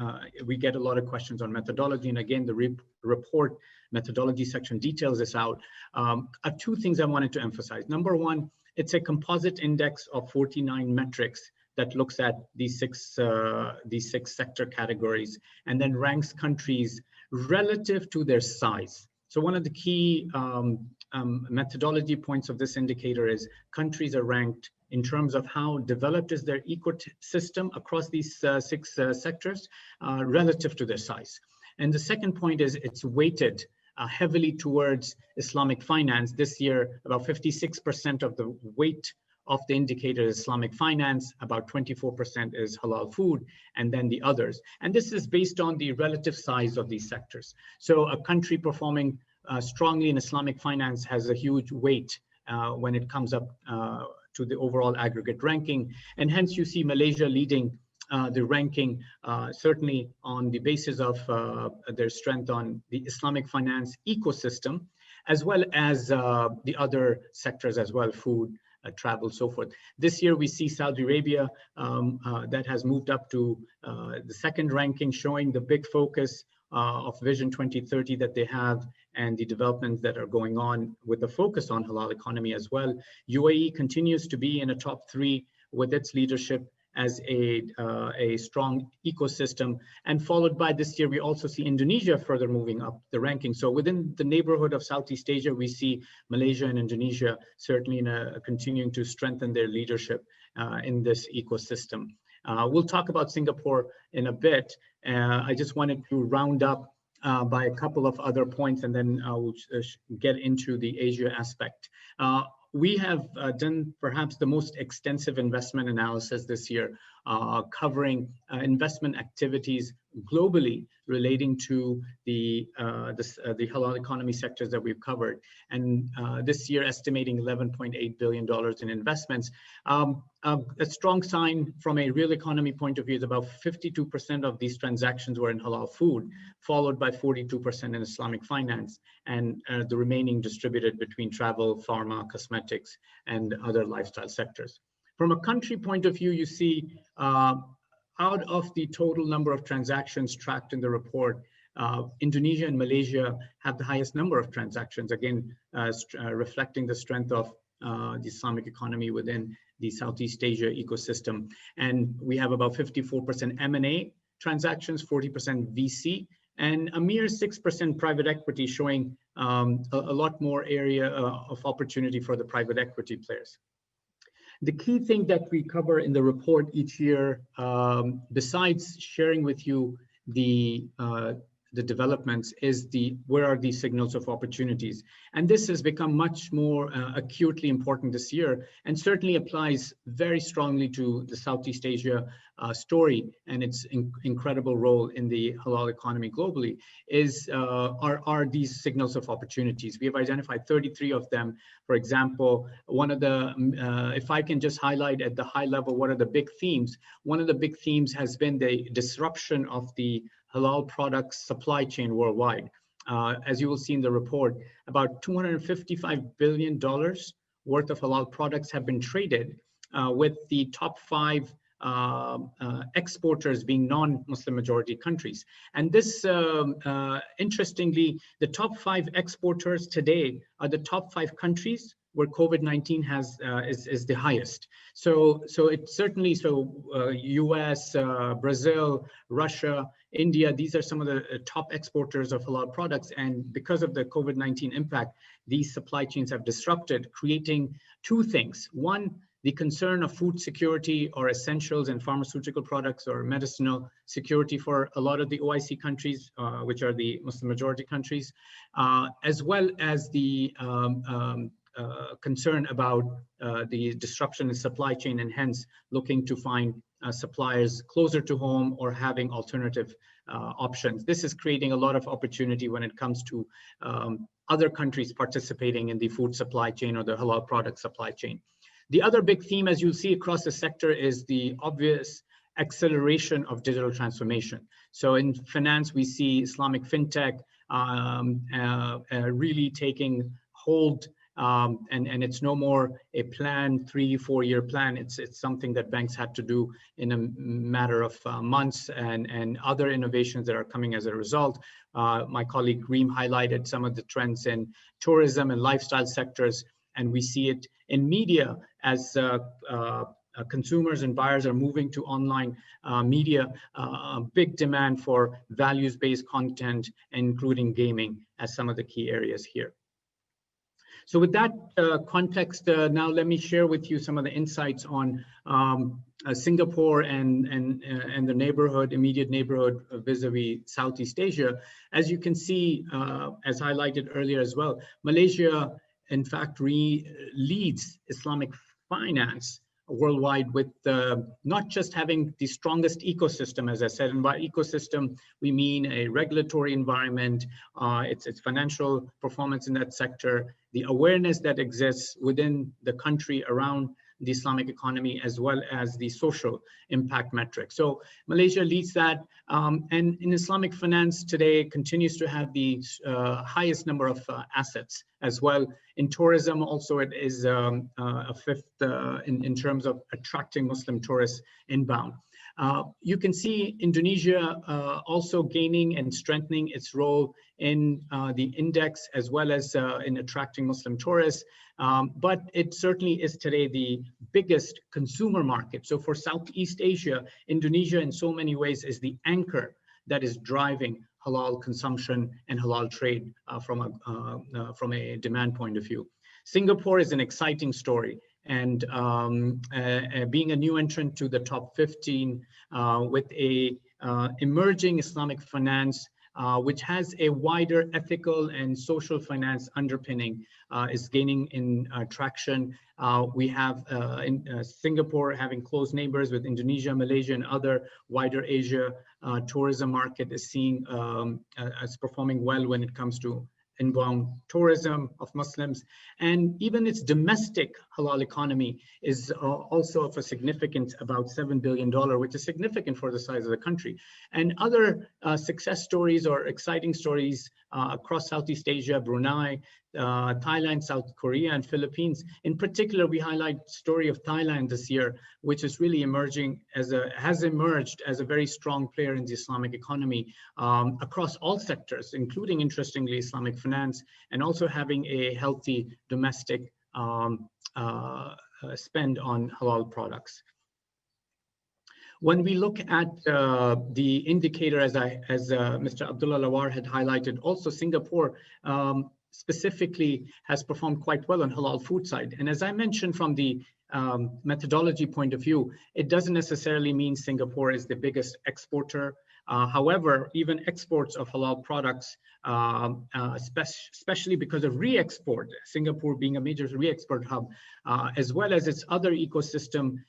we get a lot of questions on methodology, and again, the report methodology section details this out. 2 things I wanted to emphasize. Number one, it's a composite index of 49 metrics that looks at these six sector categories and then ranks countries relative to their size. So one of the key methodology points of this indicator is countries are ranked in terms of how developed is their ecosystem across these 6 sectors relative to their size. And the second point is it's weighted heavily towards Islamic finance. This year, about 56% of the weight of the indicator is Islamic finance, about 24% is halal food, and then the others. And this is based on the relative size of these sectors. So a country performing strongly in Islamic finance has a huge weight when it comes up to the overall aggregate ranking. And hence you see Malaysia leading the ranking, certainly on the basis of their strength on the Islamic finance ecosystem, as well as the other sectors as well, food, travel, so forth. This year we see Saudi Arabia that has moved up to the second ranking, showing the big focus of Vision 2030 that they have and the developments that are going on with the focus on halal economy as well. UAE continues to be in a top 3 with its leadership as a strong ecosystem, and followed by this year, we also see Indonesia further moving up the ranking. So within the neighborhood of Southeast Asia, we see Malaysia and Indonesia certainly continuing to strengthen their leadership in this ecosystem. We'll talk about Singapore in a bit. I just wanted to round up by a couple of other points, and then we'll get into the Asia aspect. We have done perhaps the most extensive investment analysis this year, covering investment activities globally relating to the halal economy sectors that we've covered. And this year, estimating $11.8 billion in investments. A strong sign from a real economy point of view is about 52% of these transactions were in halal food, followed by 42% in Islamic finance, and the remaining distributed between travel, pharma, cosmetics, and other lifestyle sectors. From a country point of view, you see out of the total number of transactions tracked in the report, Indonesia and Malaysia have the highest number of transactions, again, reflecting the strength of the Islamic economy within the Southeast Asia ecosystem. And we have about 54% M&A transactions, 40% VC, and a mere 6% private equity, showing a lot more area of opportunity for the private equity players. The key thing that we cover in the report each year, besides sharing with you the developments, is where are these signals of opportunities? And this has become much more acutely important this year, and certainly applies very strongly to the Southeast Asia story and its incredible role in the halal economy globally, are these signals of opportunities. We have identified 33 of them. For example, one of the, if I can just highlight at the high level, what are the big themes? One of the big themes has been the disruption of the halal products supply chain worldwide. As you will see in the report, about $255 billion worth of halal products have been traded, with the top 5 exporters being non-Muslim majority countries. And this, interestingly, the top 5 exporters today are the top 5 countries where COVID-19 is the highest. So it certainly, US, Brazil, Russia, India, these are some of the top exporters of halal products. And because of the COVID-19 impact, these supply chains have disrupted, creating 2 things. One, the concern of food security or essentials and pharmaceutical products or medicinal security for a lot of the OIC countries, which are the Muslim majority countries, as well as the concern about the disruption in supply chain, and hence looking to find suppliers closer to home or having alternative options. This is creating a lot of opportunity when it comes to other countries participating in the food supply chain or the halal product supply chain. The other big theme, as you'll see across the sector, is the obvious acceleration of digital transformation. So in finance, we see Islamic fintech really taking hold, and it's no more a plan, 3-4 year plan. It's something that banks had to do in a matter of months, and other innovations that are coming as a result. My colleague Reem highlighted some of the trends in tourism and lifestyle sectors, and we see it in media as consumers and buyers are moving to online media, big demand for values-based content, including gaming as some of the key areas here. So with that context, now let me share with you some of the insights on Singapore and the neighborhood, immediate neighborhood vis-a-vis Southeast Asia. As you can see, as highlighted earlier as well, Malaysia, in fact, leads Islamic finance worldwide, with not just having the strongest ecosystem, as I said, and by ecosystem, we mean a regulatory environment, its financial performance in that sector, the awareness that exists within the country around the Islamic economy, as well as the social impact metrics. So Malaysia leads that, and in Islamic finance today continues to have the highest number of assets as well. In tourism also, it is a fifth in terms of attracting Muslim tourists inbound. You can see Indonesia also gaining and strengthening its role in the index, as well as in attracting Muslim tourists. But it certainly is today the biggest consumer market. So for Southeast Asia, Indonesia in so many ways is the anchor that is driving halal consumption and halal trade from a demand point of view. Singapore is an exciting story, and being a new entrant to the top 15 with a emerging Islamic finance, which has a wider ethical and social finance underpinning, is gaining in traction. We have in Singapore having close neighbors with Indonesia, Malaysia, and other wider Asia. Tourism market is seeing as performing well when it comes to inbound tourism of Muslims, and even its domestic halal economy is also of a significant about $7 billion, which is significant for the size of the country. And other success stories or exciting stories across Southeast Asia, Brunei, Thailand, South Korea, and Philippines. In particular, we highlight the story of Thailand this year, which is really emerging has emerged as a very strong player in the Islamic economy across all sectors, including, interestingly, Islamic finance, and also having a healthy domestic spend on halal products. When we look at the indicator, as Mr. Abdullah Lawar had highlighted, also Singapore specifically has performed quite well on halal food side. And as I mentioned, from the methodology point of view, it doesn't necessarily mean Singapore is the biggest exporter. However, even exports of halal products, especially because of re-export, Singapore being a major re-export hub, as well as its other ecosystem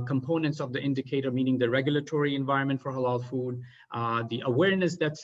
components of the indicator, meaning the regulatory environment for halal food, the awareness that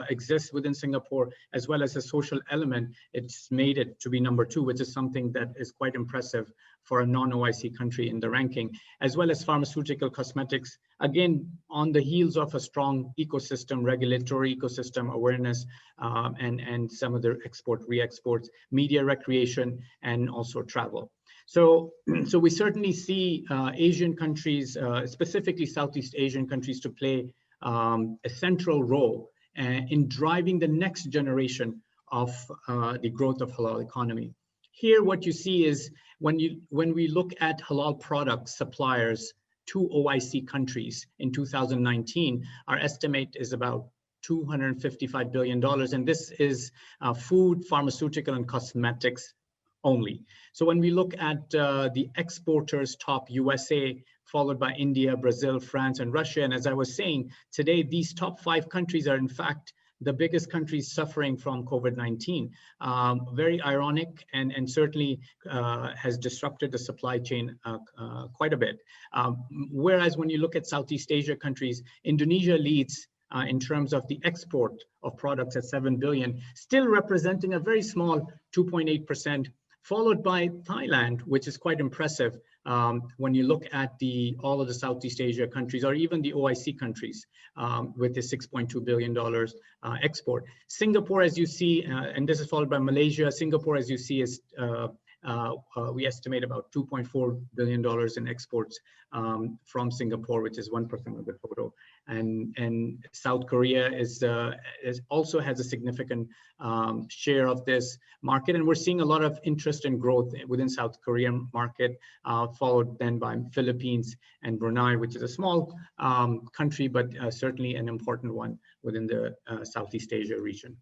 exists within Singapore, as well as a social element, it's made it to be number 2, which is something that is quite impressive for a non-OIC country in the ranking, as well as pharmaceutical cosmetics, again, on the heels of a strong ecosystem, regulatory ecosystem awareness, and some of their export, re-exports, media, recreation, and also travel. So we certainly see Asian countries, specifically Southeast Asian countries, to play a central role in driving the next generation of the growth of halal economy. Here, what you see is when we look at halal product suppliers to OIC countries in 2019, our estimate is about $255 billion, and this is food, pharmaceutical, and cosmetics only. So when we look at the exporters, top USA, followed by India, Brazil, France, and Russia, and as I was saying, today these top 5 countries are in fact the biggest countries suffering from COVID-19. Very ironic, and certainly has disrupted the supply chain quite a bit. Whereas when you look at Southeast Asia countries, Indonesia leads in terms of the export of products at 7 billion, still representing a very small 2.8%, followed by Thailand, which is quite impressive when you look at all of the Southeast Asia countries, or even the OIC countries, with the $6.2 billion export. Singapore, as you see, and this is followed by Malaysia. Singapore, as you see, is we estimate about $2.4 billion in exports from Singapore, which is 1% of the total. And South Korea also has a significant share of this market, and we're seeing a lot of interest and growth within South Korean market, followed then by Philippines and Brunei, which is a small country, but certainly an important one within the Southeast Asia region.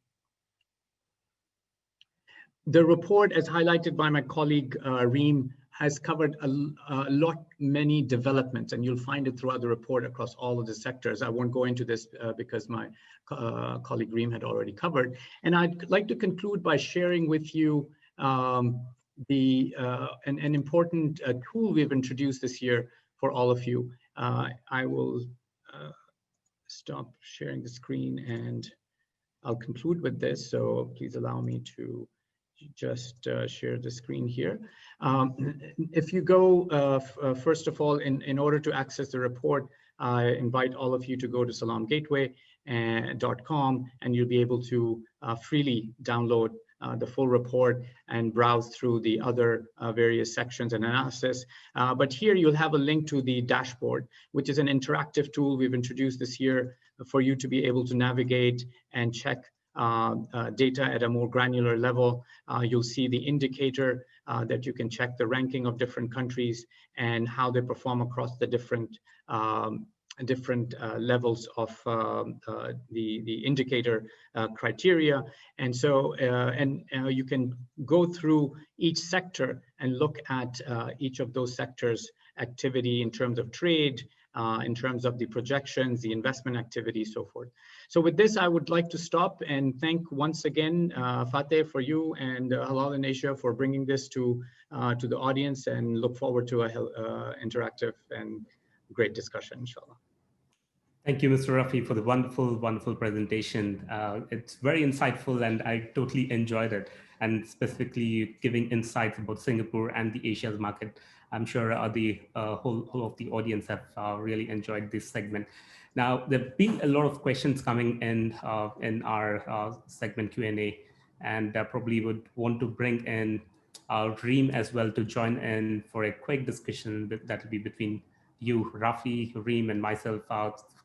The report, as highlighted by my colleague Reem, has covered many developments, and you'll find it throughout the report across all of the sectors. I won't go into this because my colleague Reem had already covered. And I'd like to conclude by sharing with you an important tool we've introduced this year for all of you. I will stop sharing the screen and I'll conclude with this. So please allow me to just share the screen here. If you go, first of all, in order to access the report, I invite all of you to go to salamgateway.com and you'll be able to freely download the full report and browse through the other various sections and analysis. But here you'll have a link to the dashboard, which is an interactive tool we've introduced this year for you to be able to navigate and check data at a more granular level. You'll see the indicator that you can check the ranking of different countries and how they perform across the different levels of the indicator criteria. And so you can go through each sector and look at each of those sectors' activity in terms of trade, in terms of the projections, the investment activity, so forth. So with this, I would like to stop and thank once again, Fateh, for you and Halal in Asia for bringing this to the audience, and look forward to a interactive and great discussion, inshallah. Thank you, Mr. Rafi, for the wonderful, wonderful presentation. It's very insightful and I totally enjoyed it, and specifically giving insights about Singapore and the Asia's market. I'm sure the whole of the audience have really enjoyed this segment. Now, there have been a lot of questions coming in our segment Q&A, and probably would want to bring in Reem as well to join in for a quick discussion that will be between you, Rafi, Reem, and myself.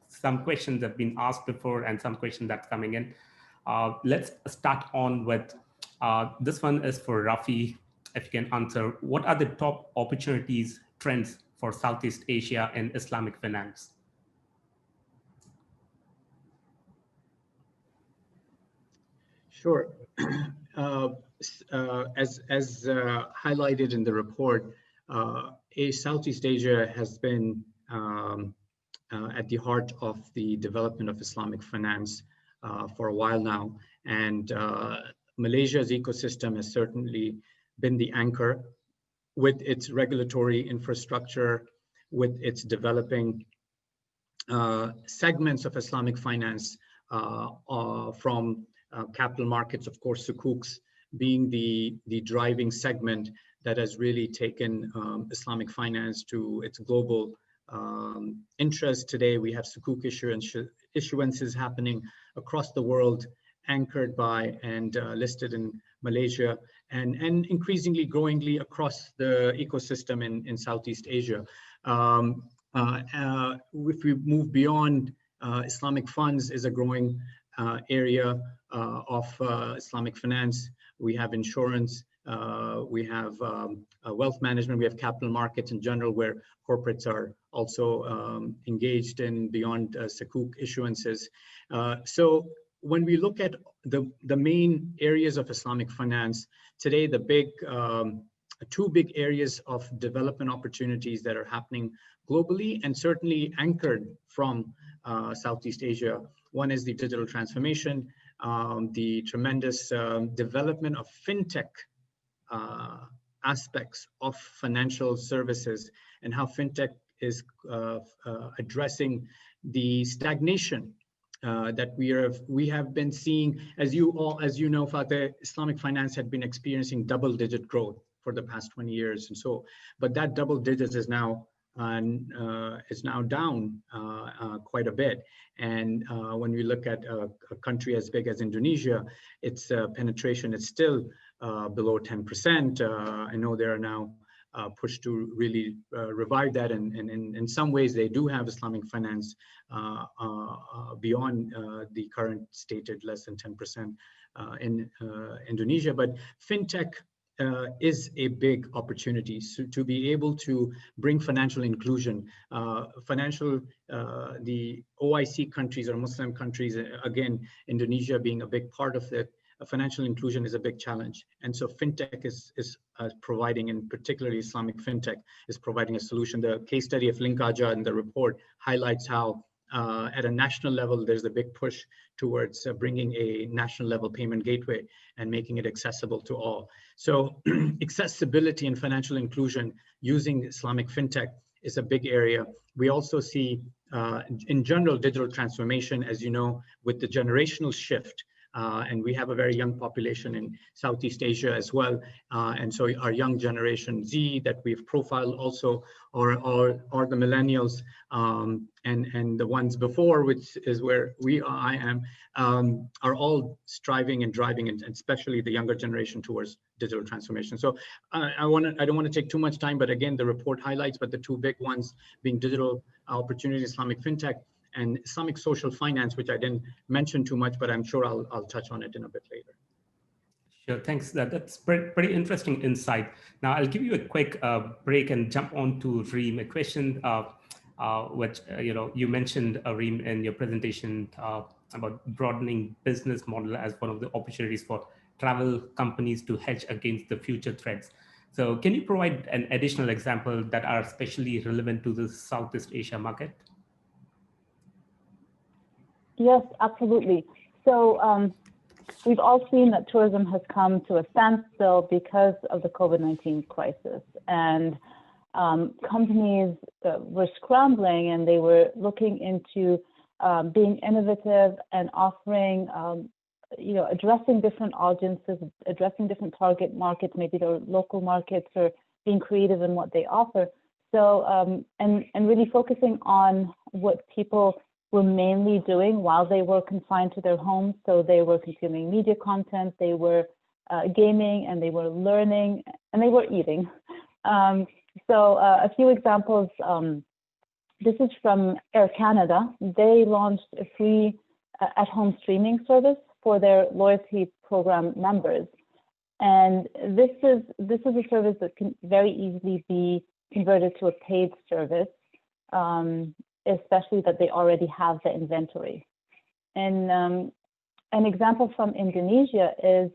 Some questions have been asked before and some questions that's coming in. Let's start on with, this one is for Rafi. If you can answer, what are the top opportunities, trends for Southeast Asia and Islamic finance? Sure. As highlighted in the report, Southeast Asia has been at the heart of the development of Islamic finance for a while now. And Malaysia's ecosystem has certainly been the anchor with its regulatory infrastructure, with its developing segments of Islamic finance from capital markets, of course, Sukuks being the driving segment that has really taken Islamic finance to its global interest. Today, we have Sukuk issuances happening across the world, anchored by and listed in Malaysia, and increasingly growingly across the ecosystem in Southeast Asia. If we move beyond, Islamic funds is a growing area of Islamic finance. We have insurance, we have wealth management, we have capital markets in general, where corporates are also engaged in beyond Sukuk issuances. So when we look at the main areas of Islamic finance today, the big two big areas of development opportunities that are happening globally and certainly anchored from Southeast Asia. One is the digital transformation, the tremendous development of fintech aspects of financial services, and how fintech is addressing the stagnation that we have been seeing. As you know, Fateh, Islamic finance had been experiencing double-digit growth for the past 20 years, and so, but that double digits is now down quite a bit. And when we look at a country as big as Indonesia, its penetration is still below 10%. I know there are now push to really revive that, and in some ways they do have Islamic finance beyond the current stated less than 10% in Indonesia. But fintech is a big opportunity to be able to bring financial inclusion. The OIC countries or Muslim countries, again, Indonesia being a big part of it, financial inclusion is a big challenge. And so fintech is providing, and particularly Islamic fintech is providing a solution. The case study of Linkaja in the report highlights how at a national level, there's a big push towards bringing a national level payment gateway and making it accessible to all. So accessibility and financial inclusion using Islamic fintech is a big area. We also see, in general, digital transformation, as you know, with the generational shift. And we have a very young population in Southeast Asia as well. And so our young generation Z that we've profiled also, or the millennials and the ones before, which is where I am, are all striving and driving, and especially the younger generation, towards digital transformation. So I don't want to take too much time, but again, the report highlights, but the two big ones being digital opportunity, Islamic fintech, and Islamic social finance, which I didn't mention too much, but I'm sure I'll touch on it in a bit later. Sure, thanks. That's pretty interesting insight. Now I'll give you a quick break and jump on to Reem, a question which you mentioned, Reem, in your presentation about broadening business model as one of the opportunities for travel companies to hedge against the future threats. So can you provide an additional example that are especially relevant to the Southeast Asia market? Yes, absolutely. So we've all seen that tourism has come to a standstill because of the COVID-19 crisis. And companies were scrambling, and they were looking into being innovative and offering, addressing different audiences, addressing different target markets, maybe their local markets, or being creative in what they offer. So, and really focusing on what people were mainly doing while they were confined to their homes. So they were consuming media content, they were gaming, and they were learning, and they were eating. So a few examples. This is from Air Canada. They launched a free at-home streaming service for their loyalty program members. And this is a service that can very easily be converted to a paid service, especially that they already have the inventory. And an example from Indonesia is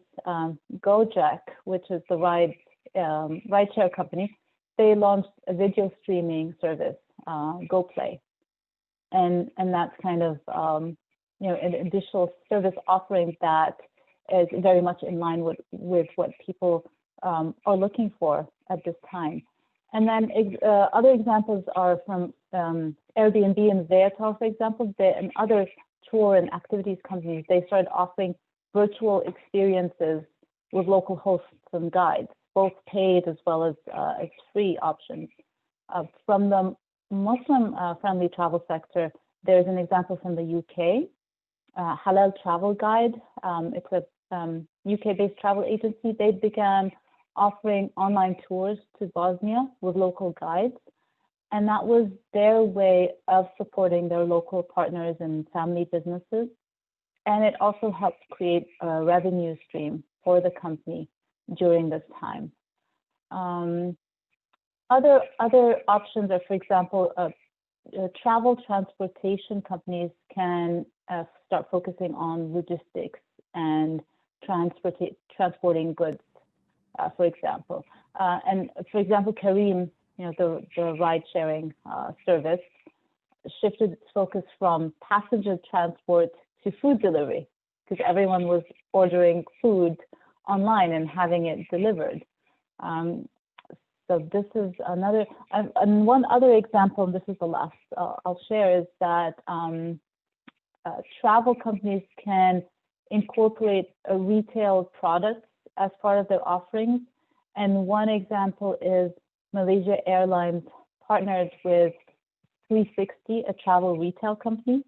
Gojek, which is the rideshare company. They launched a video streaming service, GoPlay, and that's kind of an additional service offering that is very much in line with what people are looking for at this time. And then other examples are from Airbnb and Viator, for example, and other tour and activities companies. They started offering virtual experiences with local hosts and guides, both paid as well as free options. From the Muslim-friendly travel sector, there's an example from the UK, Halal Travel Guide. It's a UK-based travel agency. They began offering online tours to Bosnia with local guides. And that was their way of supporting their local partners and family businesses. And it also helped create a revenue stream for the company during this time. Other options are, for example, travel transportation companies can start focusing on logistics and transporting goods, for example. And for example, Careem, the ride-sharing service, shifted its focus from passenger transport to food delivery, because everyone was ordering food online and having it delivered. So this is another, and one other example, and this is the last I'll share, is that travel companies can incorporate retail products as part of their offerings. And one example is Malaysia Airlines partnered with 360, a travel retail company,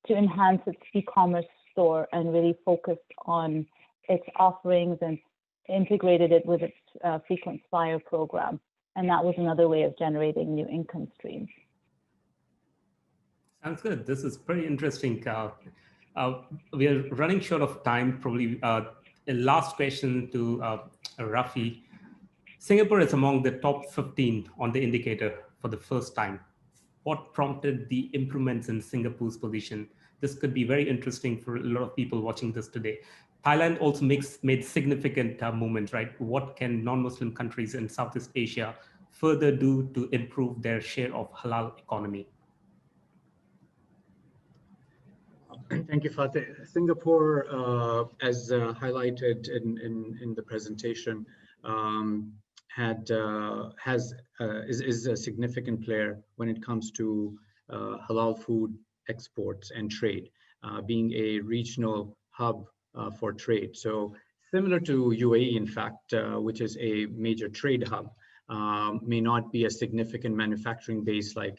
to enhance its e-commerce store and really focused on its offerings and integrated it with its frequent flyer program. And that was another way of generating new income streams. Sounds good. This is pretty interesting. We are running short of time. Probably a last question to Rafi. Singapore is among the top 15 on the indicator for the first time. What prompted the improvements in Singapore's position? This could be very interesting for a lot of people watching this today. Thailand also made significant movements, right? What can non-Muslim countries in Southeast Asia further do to improve their share of halal economy? Thank you, Fateh. Singapore, as highlighted in the presentation, is a significant player when it comes to halal food exports and trade, being a regional hub for trade. So similar to UAE, in fact, which is a major trade hub, may not be a significant manufacturing base like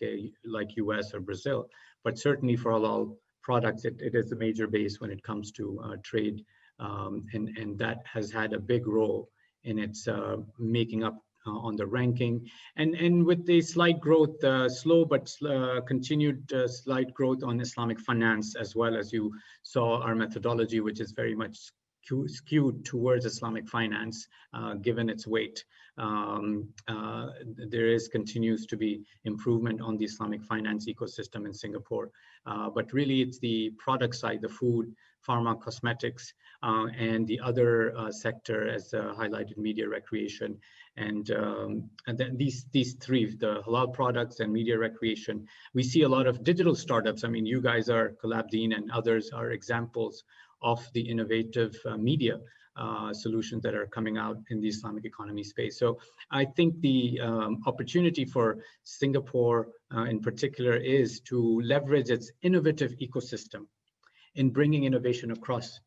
US or Brazil, but certainly for halal products, it is a major base when it comes to trade, and that has had a big role in its making up on the ranking. And with the slight growth, slow but continued slight growth on Islamic finance, as well as you saw our methodology, which is very much skewed towards Islamic finance, given its weight. There continues to be improvement on the Islamic finance ecosystem in Singapore. But really it's the product side, the food, pharma, cosmetics, and the other sector as highlighted, media, recreation, and then these three, the halal products and media, recreation. We see a lot of digital startups. I mean, you guys are, Kalabdeen and others are examples of the innovative media solutions that are coming out in the Islamic economy space. So I think the opportunity for Singapore in particular is to leverage its innovative ecosystem in bringing innovation across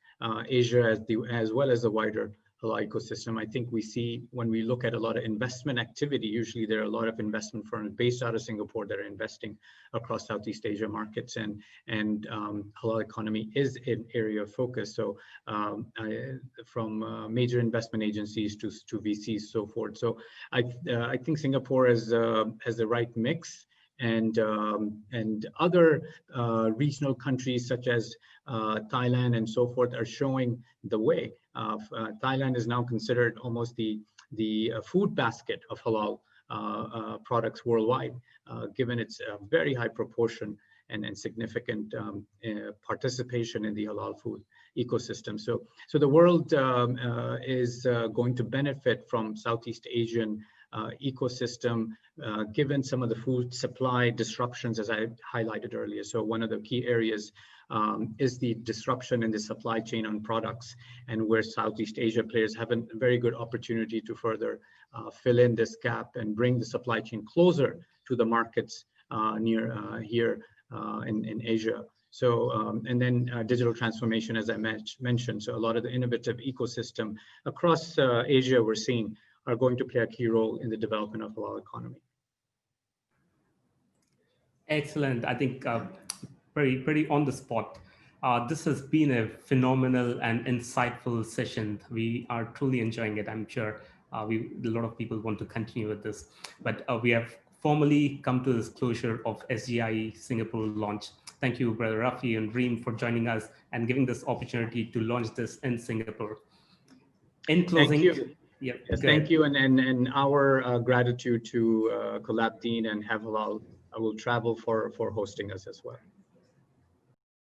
Asia as well as the wider halal ecosystem. I think we see when we look at a lot of investment activity, usually there are a lot of investment firms based out of Singapore that are investing across Southeast Asia markets, and halal economy is an area of focus. So from major investment agencies to VCs, so forth. So I think Singapore has the right mix, and other regional countries such as Thailand and so forth are showing the way. Thailand is now considered almost the food basket of halal products worldwide, given its very high proportion and significant participation in the halal food ecosystem. So the world is going to benefit from Southeast Asian ecosystem, given some of the food supply disruptions, as I highlighted earlier. So one of the key areas is the disruption in the supply chain on products, and where Southeast Asia players have a very good opportunity to further fill in this gap and bring the supply chain closer to the markets near here in Asia. So, and then digital transformation, as I mentioned. So a lot of the innovative ecosystem across Asia we're seeing are going to play a key role in the development of halal economy. Excellent. I think pretty on the spot. This has been a phenomenal and insightful session. We are truly enjoying it. I'm sure a lot of people want to continue with this, but we have formally come to this closure of SGIE Singapore launch. Thank you, Brother Rafi and Reem, for joining us and giving this opportunity to launch this in Singapore. In closing, thank you. Yep, yes, thank you, and our gratitude to Kalabdeen and Have Halal will travel for hosting us as well.